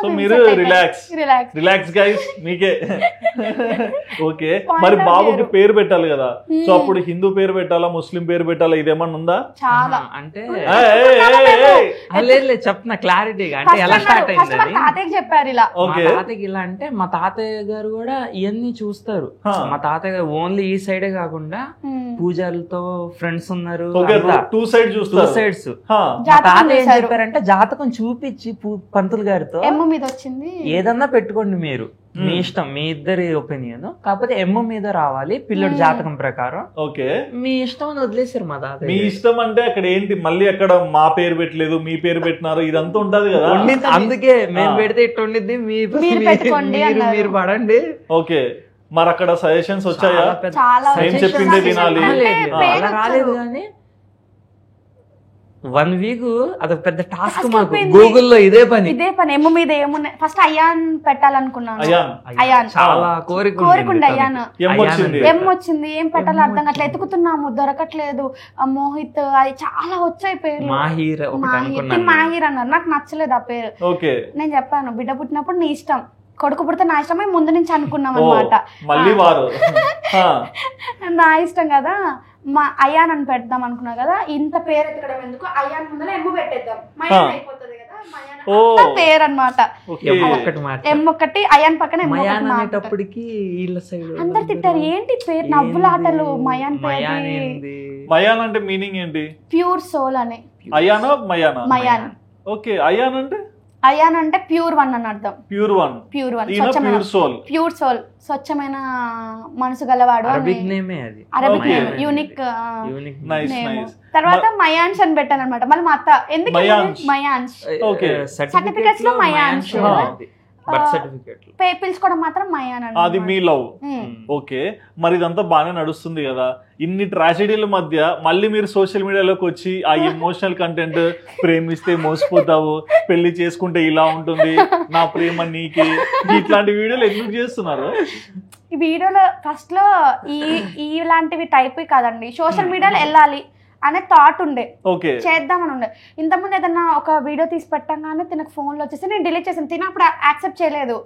రిలాక్స్ గైస్ మీకే. ఓకే, మరి బాబుకి పేరు పెట్టాలి కదా, సో అప్పుడు హిందూ పేరు పెట్టాలా ముస్లిం పేరు పెట్టాలా ఇదేమన్నా ఉందా? చాలా అంటే చెప్తున్నా క్లారిటీగా. అంటే ఎలా స్టార్ట్ అయింది తాతయ్యకి చెప్పారు ఇలా. తాతయ్యకి ఇలా అంటే మా తాతయ్య గారు కూడా ఇవన్నీ చూస్తారు. మా తాతయ్య గారు ఓన్లీ ఈ సైడే కాకుండా పూజలతో ఫ్రెండ్స్ ఉన్నారు, 2 sides. తాతయ్య ఏం చెప్పారంటే జాతకం చూపించి పంతులు గారితో మీద వచ్చింది ఏదన్నా పెట్టుకోండి మీరు, మీ ఇష్టం, మీ ఇద్దరి ఒపీనియన్, కాకపోతే ఎమ్మ మీద రావాలి పిల్లడు జాతకం ప్రకారం. ఓకే, మీ ఇష్టం అని వదిలేసారు మా తాత. మీ ఇష్టం అంటే అక్కడ ఏంటి మళ్ళీ అక్కడ మా పేరు పెట్టలేదు మీ పేరు పెట్టినారు ఇదంతా ఉంటది కదా. అందుకే మేము పెడితే ఇట్లా ఉండిద్ది, మీరు పడండి. ఓకే, మరి అక్కడ సజెషన్స్ వచ్చాయా? ఏం చెప్పిందే వినాలి? రాలేదు కానీ 1 week అదొక పెద్ద టాస్క్ మాకు గూగుల్లో. ఇదే పని ఎమ్మ మీద ఏమున్నాయి ఫస్ట్ అయాన్ పెట్టాలనుకున్నాను. అయాన్ చాలా కోరికుండే అయాన్ ఎమ్ వచ్చింది, ఏం పెట్టాలో అర్థం అట్లా ఎతుకుతున్నాము, దొరకట్లేదు. మోహిత్ అది చాలా వచ్చాయి పేరు. మాహిర్ అన్నారు, నాకు నచ్చలేదు ఆ పేరు. నేను చెప్పాను బిడ్డ పుట్టినప్పుడు నీ ఇష్టం, కొడుకు పుడితే నా ఇష్టమే ముందు నుంచి అనుకున్నాం అనమాట. నా ఇష్టం కదా, మా అయాన్ అని పెడదాం అనుకున్నా కదా, ఇంత పేరు ఎత్తడం ఎందుకు, అయాన్ ముందర ఎమ్ము పెట్టేద్దాం, మయాన్ అయిపోతుంది కదా, మయాన్ పేరు అనమాట. ఎమ్మొక్కటి అయాన్ పక్కన ఎమ్మొక్కటి. అందరు తిట్టారు ఏంటి పేరు, నవ్వులాటలు. మయాన్ మయాన్ అంటే మీనింగ్ ఏంటి? ప్యూర్ సోల్ అని. అయానా మయానా? మయాన్. ఓకే, అయాన్ అంటే అయాన్ అంటే ప్యూర్ వన్ అని అర్థం. ప్యూర్ వన్, ప్యూర్ సోల్, స్వచ్ఛమైన మనసు గలవాడు. Arabic name, unique name. తర్వాత మయాన్స్ అని పెట్టాను అనమాట. మళ్ళీ మా అత్త ఎందుకు మయాన్స్, సర్టిఫికెట్స్ లో మయాన్స్, పిలుచుకోవడం మాత్రం మయాన్. అది మీ లవ్. ఓకే, మరి ఇదంతా బాగానే నడుస్తుంది కదా. ఇన్ని ట్రాజడీల మధ్య మళ్ళీ మీరు సోషల్ మీడియాలోకి వచ్చి ఆ ఎమోషనల్ కంటెంట్, ప్రేమిస్తే మోసపోతావు, పెళ్లి చేసుకుంటే ఇలా ఉంటుంది, నా ప్రేమ నీకే, ఇట్లాంటి వీడియోలు ఎందుకు చేస్తున్నారు? ఈ వీడియోలో ఫస్ట్ లో ఇలాంటివి టైప్ కాదండి, సోషల్ మీడియాలో వెళ్ళాలి అనే థాట్ ఉండే, చేద్దామని ఉండే. ఇంతకుముందు ఏదన్నా ఒక వీడియో తీసి పెట్టంగానే తినకు ఫోన్ లో వచ్చేసి నేను డిలీట్ చేసాను. తిన అప్పుడు యాక్సెప్ట్ చేయలేదు.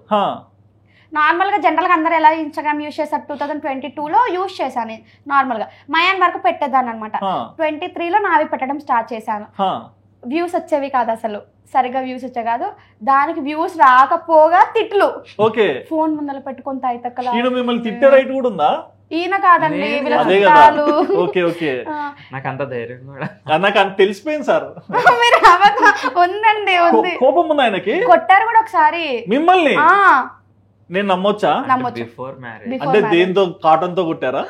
నార్మల్ గా జనరల్ గా అందరు ఎలా ఇన్స్టాగ్రామ్ యూజ్ చేశారు 2022లో యూజ్ చేశాను నార్మల్ గా. మయాన్ వరకు పెట్టేదాన్ని అనమాట. 23లో నావి పెట్టడం స్టార్ట్ చేశాను. వ్యూస్ వచ్చేవి కాదు, అసలు సరిగా వ్యూస్ వచ్చే కాదు. దానికి వ్యూస్ రాకపోగా తిట్లు. ఫోన్ ముందర పెట్టుకొని తాయితక్కలా. ఈయన కాదండి, వీళ్ళ చుట్టాలు. నాకంత ధైర్యం నాకు తెలిసిపోయింది సార్. ఉందండి, ఉంది. కోపం ఉంది ఆయనకి. కొట్టారు కూడా ఒకసారి మిమ్మల్ని. నేను నమ్మొచ్చా? నమ్మొచ్చు. అంటే దేంతో, కాటన్ తో కొట్టారా?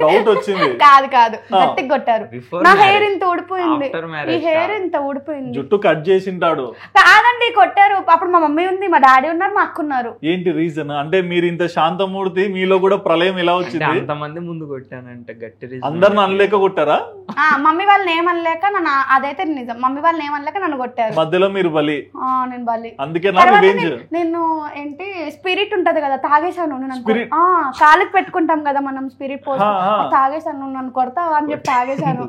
డౌట్ వచ్చింది. కాదు కాదు గట్టిగా కొట్టారు. నా హెయిర్ ఇంత ఊడిపోయింది, ఈ హెయిర్ ఇంత ఊడిపోయింది. జుట్టు కట్ చేసింటాడు. కాదండి కొట్టారు. అప్పుడు మా మమ్మీ ఉంది, మా డాడీ ఉన్నారు, మా అక్క ఉన్నారు. ఏంటి రీజన్? అంటే మీరు ఇంత శాంతమూర్తి, మీలో కూడా ప్రళయం ఎలా వచ్చింది? అంతమంది ముందు కొట్టానంటే గట్టి రీజన్. అందరిని అనలేక కొట్టారా? మమ్మీ వాళ్ళని ఏమనలేక నన్ను, అదైతే నిజం, మమ్మీ వాళ్ళని ఏమనలేక నన్ను కొట్టారు. మధ్యలో మీరు బలి. నేను బలి. అందుకే నేను ఏంటి స్పిరిట్ ఉంటది కదా, తాగేశాను. కాలుకి పెట్టుకుంటాం కదా మనం స్పిరిట్ పోసి, తాగేశాను. నన్ను కొడతావా అని చెప్పి తాగేశాను.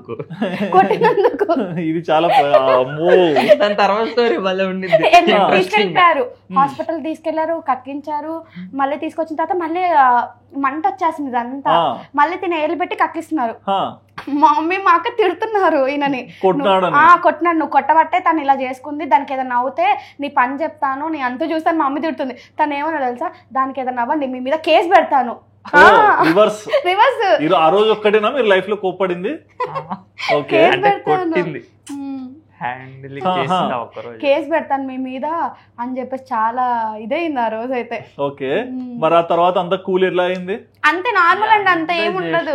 కొట్టినందుకు ఇది చాలా తర్వాత స్టోరీ భలే ఉండింది. తీసుకెళ్ళారు, హాస్పిటల్ తీసుకెళ్లారు, కక్కించారు. మళ్ళీ తీసుకొచ్చిన తర్వాత మళ్ళీ మంట వచ్చేసింది ఇదంతా. మళ్ళీ తిని ఏళ్ళు పెట్టి కక్కిస్తున్నారు. మా మమ్మీ మా అక్క తిడుతున్నారు ఈయనని. కొట్టినాడు, నువ్వు కొట్టబట్టే తను ఇలా చేసుకుంది, దానికి ఏదైనా అవుతే నీ పని చెప్తాను, నీ అంత చూస్తాను. మా మమ్మీ తిడుతుంది. తను ఏమన్నా తెలుసా, దానికి ఏదైనా అవ్వండి మీ మీద కేసు పెడతాను. రివర్స్. ఆ రోజు ఒక్కటేనా మీరు లైఫ్ లో కోప్పడింది? కేసు పెడతాను మీ మీద అని చెప్పేసి చాలా ఇదైంది ఆ రోజు అయితే. ఓకే, మరి ఆ తర్వాత అంతా కూల్ ఎట్లా అయింది? అంతే నార్మల్ అండి, అంత ఏముండదు.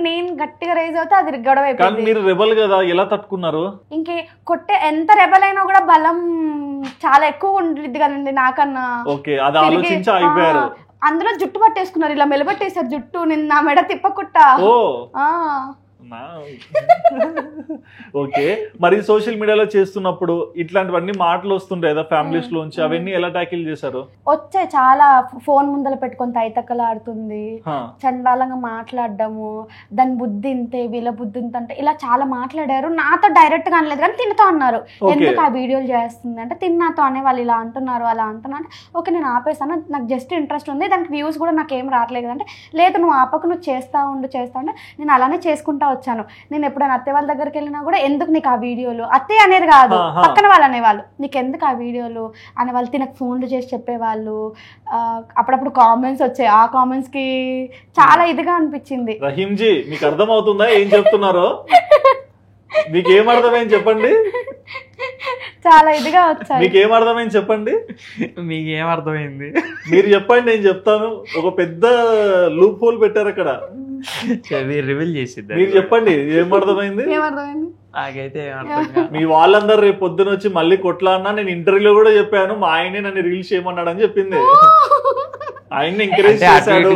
నేను గట్టిగా రైజ్ అవుతే అది గొడవ అయిపోయింది. మీరు రెబల్ కదా, ఎలా తట్టుకున్నారు? ఇంకే కొట్టే ఎంత రెబల్ అయినా కూడా బలం చాలా ఎక్కువ ఉండిద్ది కదండి నాకన్నా. ఓకే, అది ఆలోచించి అయిపోయారు. అందులో జుట్టు పట్టేసుకున్నారు, ఇలా మెలబట్టేశారు జుట్టు. నేను నా మెడ తిప్పకుట్టా. ఓకే, మరి సోషల్ మీడియాలో చేస్తున్నప్పుడు ఇట్లాంటివన్నీ మాటలు వస్తుంటాయి కదా ఫ్యామిలీస్ లోంచి, అవన్నీ ఎలా ట్యాకిల్ చేశారు? వచ్చే చాలా ఫోన్ ముందర పెట్టుకొని తైతక్కలాడుతుంది, చండాలంగా మాట్లాడడము, దాని బుద్ధి ఇంతే, వీళ్ళ బుద్ధి ఇంత అంటే ఇలా చాలా మాట్లాడారు. నాతో డైరెక్ట్ గా అనలేదు కానీ తిన్నతో అన్నారు. ఎందుకు ఆ వీడియోలు చేస్తుంది అంటే, తిన్నాతో అనే వాళ్ళు ఇలా అంటున్నారు అలా అంటున్నా అంటే, ఓకే నేను ఆపేస్తాను, నాకు జస్ట్ ఇంట్రెస్ట్ ఉంది, దానికి వ్యూస్ కూడా నాకు ఏం రావట్లేదు అంటే, లేదు నువ్వు ఆపకు, నువ్వు చేస్తా ఉండు అంటే నేను అలానే చేసుకుంటా వచ్చాను. నేను ఎప్పుడైనా అత్తయ్య వాళ్ళ దగ్గరికి వెళ్ళినా కూడా ఎందుకు నీకు ఆ వీడియోలు, అత్తయ్య అనేది కాదు పక్కన వాళ్ళు అనేవాళ్ళు, నీకు ఎందుకు ఆ వీడియోలు అనేవాళ్ళు. తినకు ఫోన్లు చేసి చెప్పేవాళ్ళు. అప్పుడప్పుడు కామెంట్స్ వచ్చాయి, ఆ కామెంట్స్ కి చాలా ఇదిగా అనిపించింది. రహీంజీ మీకు అర్థం అవుతుందా ఏం చెప్తున్నారో? మీకు ఏం అర్థమైంది చెప్పండి. చాలా ఇదిగా వచ్చాయి. మీకు ఏం అర్థమైంది చెప్పండి. మీకు ఏం అర్థమైంది మీరు చెప్పండి, నేను చెప్తాను. ఒక పెద్ద లూప్ హోల్ పెట్టారు అక్కడ, రివీల్ చేసిద్దాం. మీరు చెప్పండి ఏం అర్థమైంది. నాకైతే మీ వాళ్ళందరూ రేపు పొద్దున వచ్చి మళ్ళీ కొట్లాడినా, నేను ఇంటర్వ్యూలో కూడా చెప్పాను మా ఆయనే నన్ను రీల్స్ చేయమన్నాడు అని చెప్పింది. ఆయన్ని ఎంకరేజ్ చేశాడు,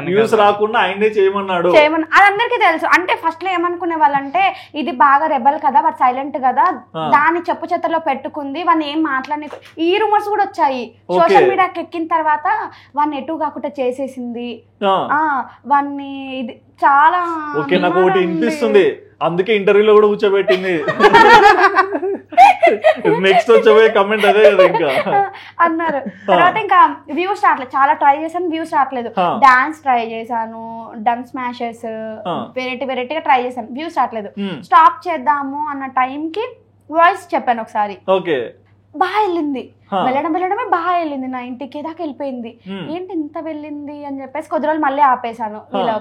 వ్యూస్ రాకుండా ఆయనే చేయమన్నాడు. అది అందరికీ తెలుసు. అంటే ఫస్ట్ లో ఏమనుకునే వాళ్ళంటే, ఇది బాగా రెబల్ కదా, వాడు సైలెంట్ కదా, దాన్ని చెప్పు చెత్తలో పెట్టుకుంది, వాడిని ఏం మాట్లాడి, ఈ రూమర్స్ కూడా వచ్చాయి. సోషల్ మీడియాకి ఎక్కిన తర్వాత వాడిని ఎటు కాకుండా చేసేసింది, వాడిని ఇది చాలా. ఓకే, నాకు ఒకటి వినిపిస్తుంది, అందుకే ఇంటర్వ్యూలో కూడా కూర్చోబెట్టింది. నెక్స్ట్ వచ్చే కమెంట్ అదే కదా ఇంకా అన్నారు. తర్వాత ఇంకా వ్యూస్ రావట్లేదు, చాలా ట్రై చేశాను, వ్యూస్ రావట్లేదు. డాన్స్ ట్రై చేశాను, డన్ స్మాషెస్, వెరైటీగా ట్రై చేశాను, వ్యూస్ రావట్లేదు. స్టాప్ చేద్దాము అన్న టైంకి వాయిస్ చెప్పాను ఒకసారి, బాగా వెళ్ళింది. వెళ్ళడమే బాగా వెళ్ళింది, 90K దాకా వెళ్ళిపోయింది. ఏంటి ఇంత వెళ్ళింది అని చెప్పేసి కొద్ది రోజులు మళ్ళీ ఆపేశాను. ఇలా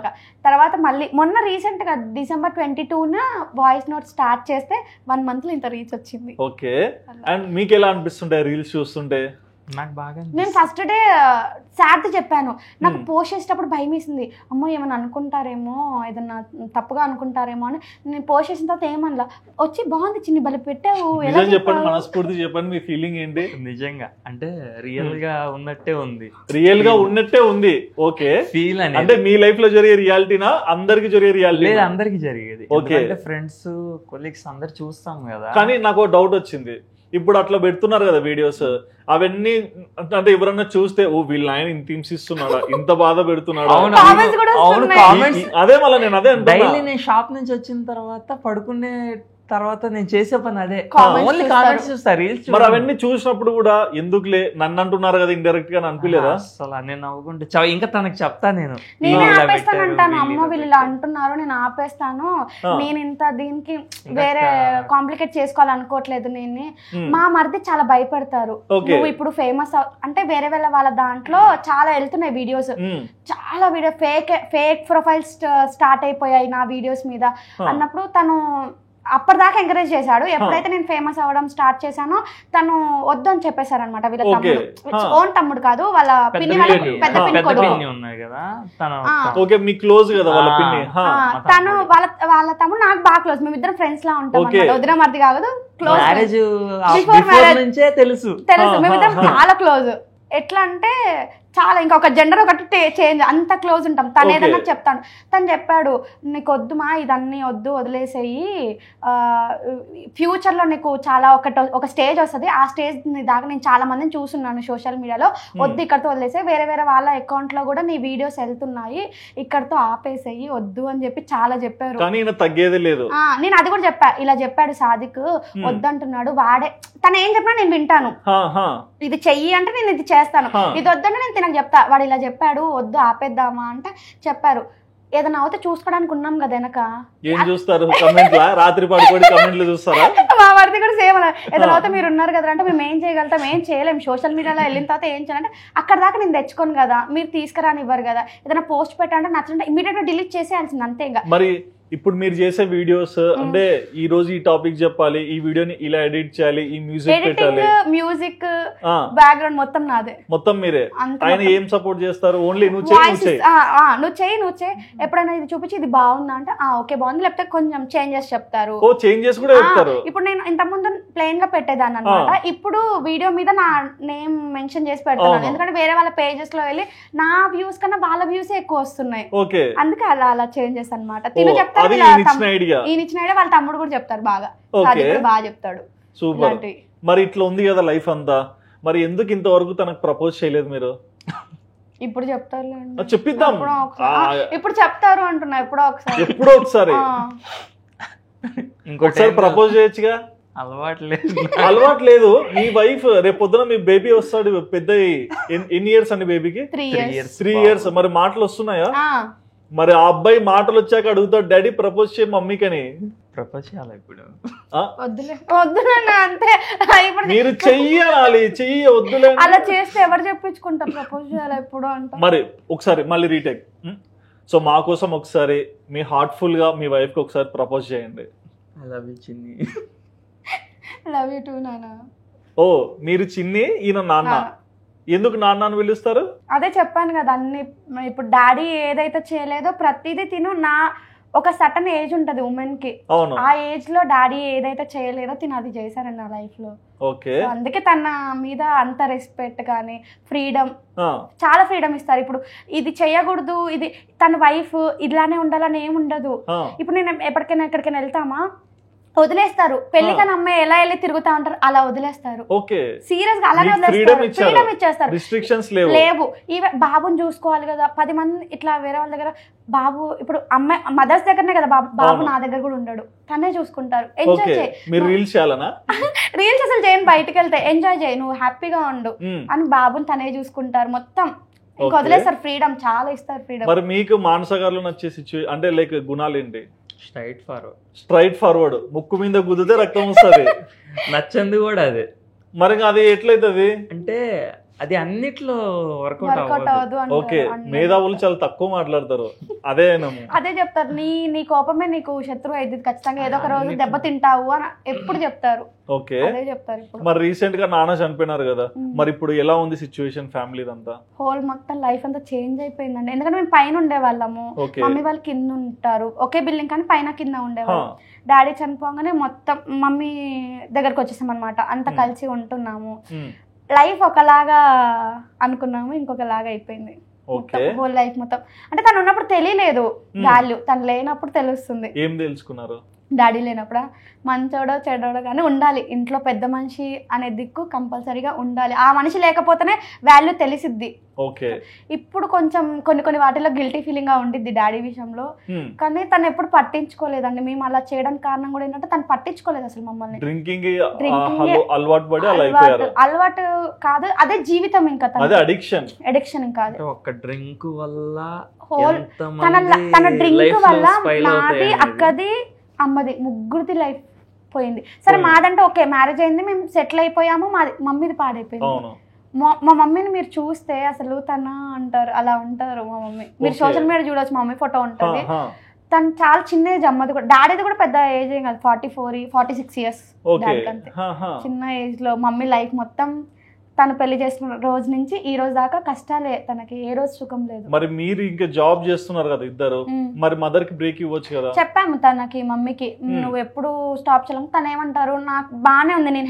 తర్వాత మళ్ళీ మొన్న రీసెంట్ గా December 22న వాయిస్ నోట్ స్టార్ట్ చేస్తే 1 month లో ఇంత రీచ్ వచ్చింది. ఓకే, అండ్ మీకు ఎలా అనిపిస్తుంటాయి రీల్స్ చూస్తుంటే? నాకు బాగా, నేను ఫస్ట్ డే సార్ చెప్పాను, నాకు పోస్ట్ చేసేటప్పుడు భయం వేసింది, అమ్మో ఏమన్నా అనుకుంటారేమో, ఏదన్నా తప్పుగా అనుకుంటారేమో అని. నేను పోస్ట్ చేసిన తర్వాత ఏమన్నా వచ్చి బాగుంది చిన్ని బలి పెట్టావు, చెప్పండి మనస్ఫూర్తి చెప్పండి మీ ఫీలింగ్ ఏంటి? నిజంగా అంటే రియల్ గా ఉన్నట్టే ఉంది. ఓకే, ఫీల్ అంటే మీ లైఫ్ లో జరిగే రియాలిటీనా, అందరికి జరిగే రియాలిటీ? అందరికి జరిగేది. ఓకే, ఫ్రెండ్స్ కొలీగ్స్ అందరు చూస్తాం కదా. కానీ నాకు డౌట్ వచ్చింది, ఇప్పుడు అట్లా పెడుతున్నారు కదా వీడియోస్, అవన్నీ అంటే ఎవరన్నా చూస్తే ఓ వీళ్ళ ఆయన ఇంత హింసిస్తున్నాడా, ఇంత బాధ పెడుతున్నాడా? అదే మళ్ళీ నేను అదే డైలీ నేను షాప్ నుంచి వచ్చిన తర్వాత పడుకునే తర్వాత నేను చేసే పని అదే, ఓన్లీ కామెంట్స్ చూస్తా, రీల్స్. మరి అవన్నీ చూసినప్పుడు కూడా ఎందుకులే నన్ను అంటున్నారు కదా ఇండైరెక్ట్ గా అనిపించలేదా? అసలు నేను నవ్వుకుంటే ఇంకా తనకు చెప్తా, నేనే ఆపేస్తాను అంటాను, అమ్మ వీళ్ళు ఇలా అంటున్నారు నేను ఆపేస్తాను, నేను ఇంత దీనికి వేరే కాంప్లికేట్ చేసుకోవాలనుకోవట్లేదు. నేను మా మరిది చాలా భయపడతారు, నువ్వు ఇప్పుడు ఫేమస్ అంటే వేరే వాళ్ళ దాంట్లో చాలా వెళ్తున్నాయి వీడియోస్, చాలా వీడియో ఫేక్ ప్రొఫైల్స్ స్టార్ట్ అయిపోయాయి నా వీడియోస్ మీద అన్నప్పుడు తను అప్పటిదాకా ఎంకరేజ్ చేశాడు. ఎప్పుడైతే నేను ఫేమస్ అవ్వడం స్టార్ట్ చేశానో తను వద్దు అని చెప్పేశారనమాట. వీళ్ళ తమ్ముడు, ఓన్ తమ్ముడు కాదు, వాళ్ళ పిన్ని, వాళ్ళ పెద్ద పిన్ని కొడుకు. తను వాళ్ళ తమ్ముడు నాకు బాగా క్లోజ్, మేమిద్దరం ఫ్రెండ్స్ లా ఉంటాం అన్నమాట. వదిన మరిది కాదు, క్లోజ్, బిఫోర్ మ్యారేజ్ తెలుసు, మేమిద్దరం చాలా క్లోజ్. ఎట్లా అంటే చాలా, ఇంకొక జెండర్ ఒకటి చేంజ్, అంత క్లోజ్ ఉంటాం. తను ఏదన్నా చెప్తాను, తను చెప్పాడు నీకు వద్దుమా ఇదన్నీ వద్దు, వదిలేసేయి, ఫ్యూచర్లో నీకు చాలా ఒక స్టేజ్ వస్తుంది, ఆ స్టేజ్ దాకా నేను చాలా మందిని చూస్తున్నాను సోషల్ మీడియాలో, వద్దు ఇక్కడితో వదిలేసేయి, వేరే వేరే వాళ్ళ అకౌంట్లో కూడా నీ వీడియోస్ వెళ్తున్నాయి, ఇక్కడితో ఆపేసేయి, వద్దు అని చెప్పి చాలా చెప్పారు. తగ్గేది లేదు. నేను అది కూడా చెప్పా, ఇలా చెప్పాడు సాదిక్, వద్దంటున్నాడు వాడే, తను ఏం చెప్పినా నేను వింటాను, ఇది చెయ్యి అంటే నేను ఇది చేస్తాను, ఇది వద్దంటే నేను తినకు చెప్తా. వాడు ఇలా చెప్పాడు వద్దు ఆపేద్దామా అంటే చెప్పారు, ఏదైనా అవుతే చూసుకోవడానికి ఉన్నాం కదా వెనక. ఏం చూస్తారు? రాత్రి పడుకోండి కమెంట్లు చూస్తారా? మా వాడిది కూడా సేమ్ అన్నారు, ఏదైనా అవుతే మీరు ఉన్నారు కదా అంటే మేము ఏం చేయగలుగుతాం, ఏం చేయలేం, సోషల్ మీడియాలో వెళ్ళిన తర్వాత ఏం చేయాలంటే అక్కడ దాకా నేను తెచ్చుకోను కదా, మీరు తీసుకురాని ఇవ్వరు కదా, ఏదైనా పోస్ట్ పెట్టాలంటే నచ్చంటే ఇమీడియట్ గా డిలీట్ చేసేయాల్సింది అంతే. ఇంకా మరి ఇప్పుడు మీరు చేసే వీడియోస్ అంటే ఈ రోజు ఈ టాపిక్ చెప్పాలి, ఈ వీడియోని ఇలా ఎడిట్ చేయాలి, ఈ మ్యూజిక్ పెట్టాలి, మ్యూజిక్ బ్యాక్గ్రౌండ్ మొత్తం నాదే, మొత్తం మీరే. ఆయన ఏం సపోర్ట్ చేస్తారు? ఓన్లీ నువ్వు చేయి ఎప్పుడైనా ఇది చూపించి ఇది బాగుందా అంటే ఓకే బాగుంది, లేకపోతే కొంచెం చేంజెస్ చెప్తారు. చేంజెస్ కూడా చెప్తారు. ఇప్పుడు నేను ఇంత ముందు ప్లెయిన్ గా పెట్టేదాన్ని అనమాట, ఇప్పుడు వీడియో మీద నా నేమ్ మెన్షన్ చేసి పెడతాను, ఎందుకంటే వేరే వాళ్ళ పేజెస్ లో వెళ్ళి నా వ్యూస్ కన్నా వాళ్ళ వ్యూస్ ఎక్కువ వస్తున్నాయి, అందుకే అలా చేంజెస్ అనమాట. తిను చెప్తారు, ఈయన ఇచ్చిన ఐడియా వాళ్ళ తమ్ముడు కూడా చెప్తారు, బాగా బాగా చెప్తాడు. సూపర్. మరి ఇట్లా ఉంది కదా లైఫ్ అంతా, మరి ఎందుకు ఇంతవరకు తనకు ప్రపోజ్ చేయలేదు మీరు? ఇప్పుడు చెప్తారు, చెప్పిద్దాం, ఇప్పుడు చెప్తారు అంటున్నా, ఎప్పుడో ఒకసారి ఇంకోసారి ప్రపోజ్ చేయొచ్చుగా. అలవాటు లేదు. మీ వైఫ్ రేపు పొద్దున మీ బేబీ వస్తాడు పెద్ద, ఎన్ని ఇయర్స్ అండి బేబీకి? 3 years. మరి మాటలు వస్తున్నాయా? మరి ఆ అబ్బాయి మాటలు వచ్చాక అడుగుతాడు డాడీ ప్రపోజ్ చేయ మమ్మీకని. ప్రపోజ్ చేయాలి ఇప్పుడు? అంతే, మీరు చెయ్యాలి, వద్దులే అలా చేస్తే ఎవరు చెప్పించుకుంటారు ప్రపోజ్ చేయాలి ఇప్పుడు అంటే. మరి ఒకసారి మళ్ళీ రీటేక్. సో మా కోసం ఒకసారి మీ హార్ట్ఫుల్ గా మీ వైఫ్ కి ఒకసారి ప్రపోజ్ చేయండి. ఐ లవ్ యు చిన్ని. లవ్ యు టూ నాన్న. ఓ మీరు చిన్ని, ఈయన నాన్న. ఎందుకు నాన్న అని పిలుస్తారు? అదే చెప్పాను కదా, అన్ని ఇప్పుడు డాడీ ఏదైతే చేయలేదో ప్రతిదీ తిను, నా ఒక సటన్ ఏజ్ ఉంటది ఉమెన్ కి, ఆ ఏజ్ లో డాడీ ఏదైతే చేయలేదో తిను అది చేశారండి నా లైఫ్ లో. అందుకే తన మీద అంత రెస్పెక్ట్ కానీ ఫ్రీడమ్, చాలా ఫ్రీడమ్ ఇస్తారు. ఇప్పుడు ఇది చెయ్యకూడదు, ఇది తన వైఫ్ ఇలానే ఉండాలని ఏమి ఉండదు. ఇప్పుడు నేను ఎక్కడికైనా వెళ్తామా వదిలేస్తారు, పెళ్లికని అమ్మాయి ఎలా వెళ్ళి తిరుగుతా ఉంటారు అలా వదిలేస్తారు, సీరియస్ గా అలానే వదిలేస్తారు, ఫ్రీడమ్ ఇచ్చేస్తారు, లేవు. ఈవెన్ బాబుని చూసుకోవాలి కదా, 10 మంది ఇట్లా వేరే వాళ్ళ దగ్గర బాబు, ఇప్పుడు అమ్మాయి మదర్స్ దగ్గరనే కదా బాబు, నా దగ్గర కూడా ఉండడు, తనే చూసుకుంటారు. ఎంజాయ్ చేయి, రీల్స్ అసలు చేయను, బయటకు వెళ్తే ఎంజాయ్ చేయి, నువ్వు హ్యాపీగా ఉండు అని బాబుని తనే చూసుకుంటారు మొత్తం, ఇంకా వదిలేస్తారు, ఫ్రీడమ్ చాలా ఇస్తారు, ఫ్రీడమ్. మరి మీకు మానస గారిలో నచ్చే సిచ్యువేషన్ అంటే లైక్ గుణాలు ఏంటి? స్ట్రైట్ ఫార్వర్డ్, ముక్కు మీద గుద్దితే రక్తం వస్తుంది. నచ్చంది కూడా అదే. మరి అది ఎట్లయితది అంటే అది అన్నిట్లో వర్కౌట్ అవ్వదు. ఓకే, మేధావులు చాలా తక్కువ మాట్లాడతారు, అదే చెప్తారు, నీ కోపమే నీకు శత్రువు అయింది, ఖచ్చితంగా ఏదో ఒక రోజు దెబ్బ తింటావు అని ఎప్పుడు చెప్తారు. ఓకే, మరి రీసెంట్ గా నాన్న చనిపోయినారు కదా, మరి ఇప్పుడు ఎలా ఉంది సిచ్యువేషన్ ఫ్యామిలీ అంతా? హోల్ మొత్తం లైఫ్ అంతా చేంజ్ అయిపోయిందండి, ఎందుకంటే మేము పైన ఉండేవాళ్ళము, మమ్మీ వాళ్ళు కింద ఉంటారు, ఒకే బిల్డింగ్ కానీ పైన కింద ఉండేవాళ్ళు. డాడీ చనిపోగానే మొత్తం మమ్మీ దగ్గరకు వచ్చేసాం అనమాట, అంతా కలిసి ఉంటున్నాము. లైఫ్ ఒకలాగా అనుకున్నాము, ఇంకొకలాగా అయిపోయింది హోల్ లైఫ్ మొత్తం. అంటే తను ఉన్నప్పుడు తెలియలేదు వాల్యూ, తను లేనప్పుడు తెలుస్తుంది. ఏం తెలుసుకున్నారు? డాడీ లేనప్పుడు మంచోడో చెడోడో కానీ ఉండాలి ఇంట్లో, పెద్ద మనిషి అనే దిక్కు కంపల్సరీగా ఉండాలి, ఆ మనిషి లేకపోతేనే వాల్యూ తెలిసిద్ది. ఇప్పుడు కొంచెం కొన్ని వాటిలో గిల్టీ ఫీలింగ్ గా ఉండిద్ది డాడీ విషయంలో, కానీ తను ఎప్పుడు పట్టించుకోలేదండి. మేము అలా చేయడానికి కారణం కూడా ఏంటంటే తను పట్టించుకోలేదు అసలు మమ్మల్ని. అలవాటు కాదు, అదే జీవితం, ఇంకా అడిక్షన్ ఇంకా ఒక డ్రింక్ వల్ల, తన డ్రింక్ వల్ల నాది, అక్కది, అమ్మది, ముగ్గురిది లైఫ్ పోయింది. సరే మాదంటే ఓకే, మ్యారేజ్ అయింది, మేము సెటిల్ అయిపోయాము, మాది మమ్మీది పాడైపోయింది. మా మమ్మీని మీరు చూస్తే అసలు తన అంటారు, అలా ఉంటారు మా మమ్మీ. మీరు సోషల్ మీడియా చూడొచ్చు, మా మమ్మీ ఫోటో ఉంటుంది, తను చాలా చిన్న ఏజ్ అమ్మది కూడా, డాడీది కూడా పెద్ద ఏజ్ ఏం కాదు, 46 ఇయర్స్ డాడీకి అంతే. చిన్న ఏజ్ లో మమ్మీ లైఫ్ మొత్తం తను పెళ్లి చేసుకున్న రోజు నుంచి ఈ రోజు దాకా కష్టాలే, తనకి ఏ రోజు సుఖం లేదు. మరి మీరు ఇంకా జాబ్ చేస్తున్నారు కదా ఇద్దరు, మరి మదర్ కి బ్రేక్ ఇవ్వచ్చు కదా. చెప్పాము తనకి, మమ్మీకి నువ్వు ఎప్పుడు స్టాప్ చేయలేము. తను ఏమంటారు, నాకు బానే ఉంది, నేను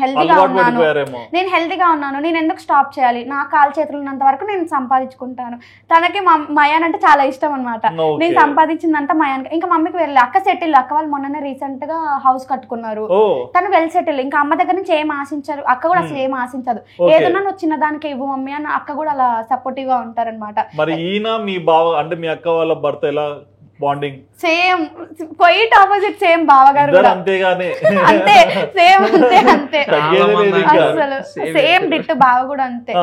హెల్తీగా ఉన్నాను, నేను ఎందుకు స్టాప్ చేయాలి, నా కాలు చేతులు ఉన్నంత వరకు నేను సంపాదించుకుంటాను. తనకి మయాన్ అంటే చాలా ఇష్టం అనమాట. నేను సంపాదించిందంతా మయాన్. ఇంకా మమ్మీకి వెళ్ళి అక్క సెటిల్, అక్క వాళ్ళు మొన్ననే రీసెంట్ గా హౌస్ కట్టుకున్నారు, తను వెల్ సెటిల్. ఇంకా అమ్మ దగ్గర నుంచి ఏం ఆశించారు, అక్క కూడా అసలు ఏం ఆశించదు. ఏదైనా నువ్వు చిన్న దానికి ఇవ్వు మమ్మీ అని అక్క కూడా అలా సపోర్టివ్ గా ఉంటారనమాట. మరి ఈయన మీ బావ అంటే మీ అక్క వాళ్ళ భర్త ఎలా bonding? Same quite opposite, same బావగారు కూడా అంతేగానే అంతే, సేమ్ అంతే అసలు సేమ్ డిట్. బావ కూడా అంతే,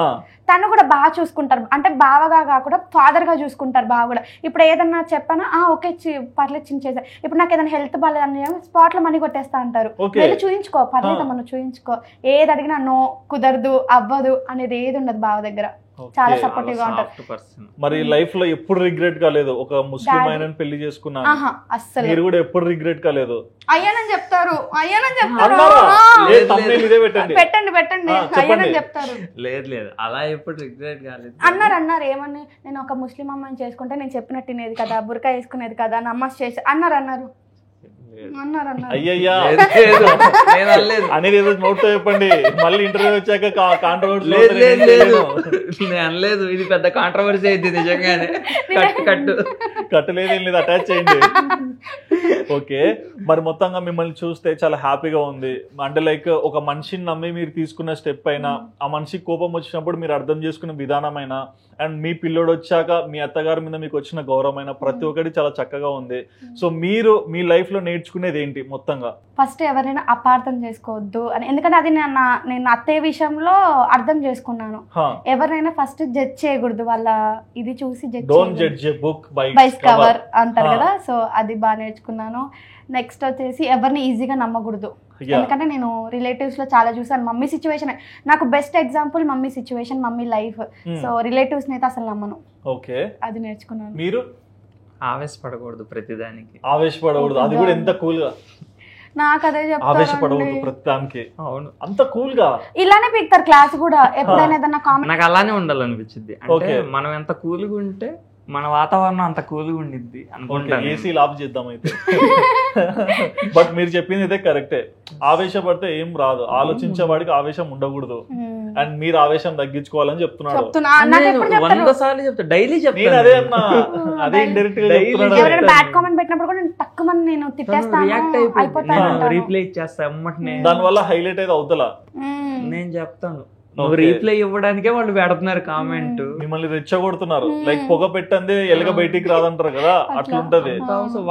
తను కూడా బాగా చూసుకుంటారు. అంటే బావగా కాకుండా ఫాదర్ గా చూసుకుంటారు బావ కూడా. ఇప్పుడు ఏదన్నా చెప్పానా ఓకే పర్లేదు చిన్న చేసా, ఇప్పుడు నాకు ఏదైనా హెల్త్ బాగాలేదని స్పాట్ లో మనీ కొట్టేస్తా అంటారు. వెళ్ళి చూయించుకో, పర్లేదు మనం చూయించుకో, ఏది అడిగినా నో, కుదరదు, అవ్వదు అనేది ఏది ఉండదు బావ దగ్గర. చాలా సపోర్టివ్ గా ఉంటారు. మరి లైఫ్ లో ఎప్పుడు రిగ్రెట్ కాలేదు ఒక ముస్లిం ఆయన పెళ్లి చేసుకున్నాను, అస్సలు మీరు కూడా ఎప్పుడు రిగ్రెట్ కాలేదు? అయ్యానని చెప్తారు, అయ్యానని చెప్తారు, పెట్టండి పెట్టండి అయ్యానని చెప్తారు. లేదు అలా ఎప్పుడు రిగ్రెట్ కాలేదు. అన్నారు ఏమని, నేను ఒక ముస్లిం అమ్మాయిని చేసుకుంటే నేను చెప్పినట్టు తినేది కదా, బుర్కా వేసుకునేది కదా, నమాజ్ చేసి అన్నారు. అయ్యయ్యా అనేది నోట్ తో చెప్పండి, మళ్ళీ ఇంటర్వ్యూ వచ్చాక కాంట్రవర్సీ. నేను అనలేదు, ఇది పెద్ద కాంట్రవర్సీ అయింది నిజంగానే. కట్టలేదు, లేదు అటాచ్ చేయండి. ఓకే, మరి మొత్తంగా మిమ్మల్ని చూస్తే చాలా హ్యాపీగా ఉంది. అంటే లైక్ ఒక మనిషిని నమ్మి మీరు తీసుకున్న స్టెప్ అయినా, ఆ మనిషికి కోపం వచ్చినప్పుడు మీరు అర్థం చేసుకున్న విధానమైన, అండ్ మీ పిల్లోడు వచ్చాక మీ అత్తగారి మీద మీకు వచ్చిన గౌరవమైన ప్రతి ఒక్కటి చాలా చక్కగా ఉంది. సో మీరు మీ లైఫ్ లో నేర్చుకునేది ఏంటి మొత్తంగా? ఫస్ట్ ఎవరైనా అపార్థం చేసుకోవద్దు అని, ఎందుకంటే అది నేను అత్తయ్య విషయంలో అర్థం చేసుకున్నాను. ఎవరైనా ఫస్ట్ జడ్జ్ చేయకూడదు, వాళ్ళ ఇది చూసి జడ్జ్ బుక్ బై కవర్ అంటారు కదా. సో అది బాగా నేర్చుకున్నాను. నెక్స్ట్ వచ్చేసి ఎవరిని ఈజీగా నమ్మకూడదు, ఎందుకంటే నేను రిలేటివ్స్ లో చాలా చూసాను. మమ్మీ సిచ్యువేషన్ నాకు best example, mummy situation, mummy life. So relatives అయితే అసలు నమ్మను. ఓకే, అది నేర్చుకున్నాను. మీరు ఆవేశపడకూడదు ప్రతిదానికి, ఆవేశపడకూడదు, అది కూడా ఎంత కూల్ గా. నాకు అదే చెప్తారు, ఆవేశపడకూడదు ప్రతిదానికి. అవును, అంత కూల్ గా ఇలానే పీకుతారు క్లాస్ కూడా. ఎప్పుడైనా ఏదన్నా కామెంట్, నాకు అలానే ఉండాలనిపించింది. అంటే మనం ఎంత కూల్గా ఉంటే మన వాతావరణం అంత కూల్గా ఉండిద్ది అనుకుంటా. ఏసీ లాభ చేద్దాం అయితే. బట్ మీరు చెప్పింది అయితే కరెక్టే, ఆవేశపడితే ఏం రాదు, ఆలోచించే వాడికి ఆవేశం ఉండకూడదు. అండ్ మీరు ఆవేశం తగ్గించుకోవాలని చెప్తున్నాడు. 100 సార్లు చెప్తా, డైలీ చెప్తాను. అదే అన్నా, అదే ఇండైరెక్ట్ గా చెప్తున్నాడు. ఎవరైనా బ్యాడ్ కామెంట్ పెట్టినప్పుడు కూడా నేను తక్కువ నేను తిట్టేస్తాను, అయిపోతాను, రీప్లై ఇచ్చేస్తా ఎమ్మటనే. దానివల్ల హైలైట్ అయితే అవుతలా నేను చెప్తాను, నువ్వు రీప్లై ఇవ్వడానికే వాళ్ళు పెడుతున్నారు కామెంట్, మిమ్మల్ని రెచ్చగొడుతున్నారు. లైక్ పొగ పెట్టందే ఎలుగ బయటికి రాదంటారు కదా, అట్లుంటది.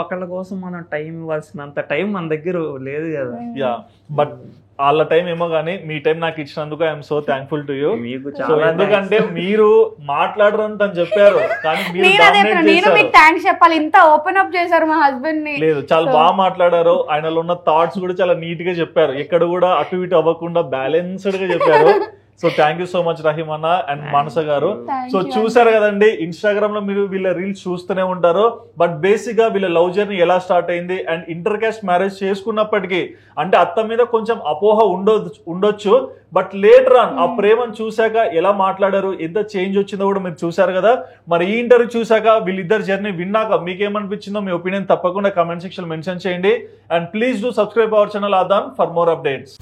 ఒకళ్ళ కోసం మనం టైం ఇవ్వాల్సినంత టైం మన దగ్గర లేదు కదా. యా, బట్ వాళ్ళ టైం ఏమో గానీ మీ టైం నాకు ఇచ్చినందుకు I'm so thankful to you. ఎందుకంటే మీరు మాట్లాడరని తను చెప్పారు, కానీ మీరు థ్యాంక్స్ చెప్పాలి, ఇంత ఓపెన్ అప్ చేశారు మా హస్బెండ్ ని. లేదు, చాలా బాగా మాట్లాడారు. ఆయనలో ఉన్న థాట్స్ కూడా చాలా నీట్ గా చెప్పారు, ఎక్కడ కూడా అటు ఇటు అవ్వకుండా బ్యాలెన్స్డ్ గా చెప్పారు. So thank you so much Rahim అన్న అండ్ మానస గారు. సో చూసారు కదండి, ఇన్స్టాగ్రామ్ లో మీరు వీళ్ళ రీల్స్ చూస్తూనే ఉంటారు. బట్ బేసిక్ గా వీళ్ళ లవ్ జర్నీ ఎలా స్టార్ట్ అయింది, అండ్ ఇంటర్ కాస్ట్ మ్యారేజ్ చేసుకున్నప్పటికీ అంటే అత్త మీద కొంచెం అపోహ ఉండొచ్చు, బట్ లేటర్ ఆన్ ఆ ప్రేమను చూశాక ఎలా మాట్లాడారు, ఎంత చేంజ్ వచ్చిందో కూడా మీరు చూసారు కదా. మరి ఈ ఇంటర్వ్యూ చూసాక వీళ్ళిద్దరు జర్నీ విన్నాక మీకేమనిపించిందో మీ ఒపీనియన్ తప్పకుండా కామెంట్ సెక్షన్ మెన్షన్ చేయండి. And please do subscribe our channel Aadhan for more updates.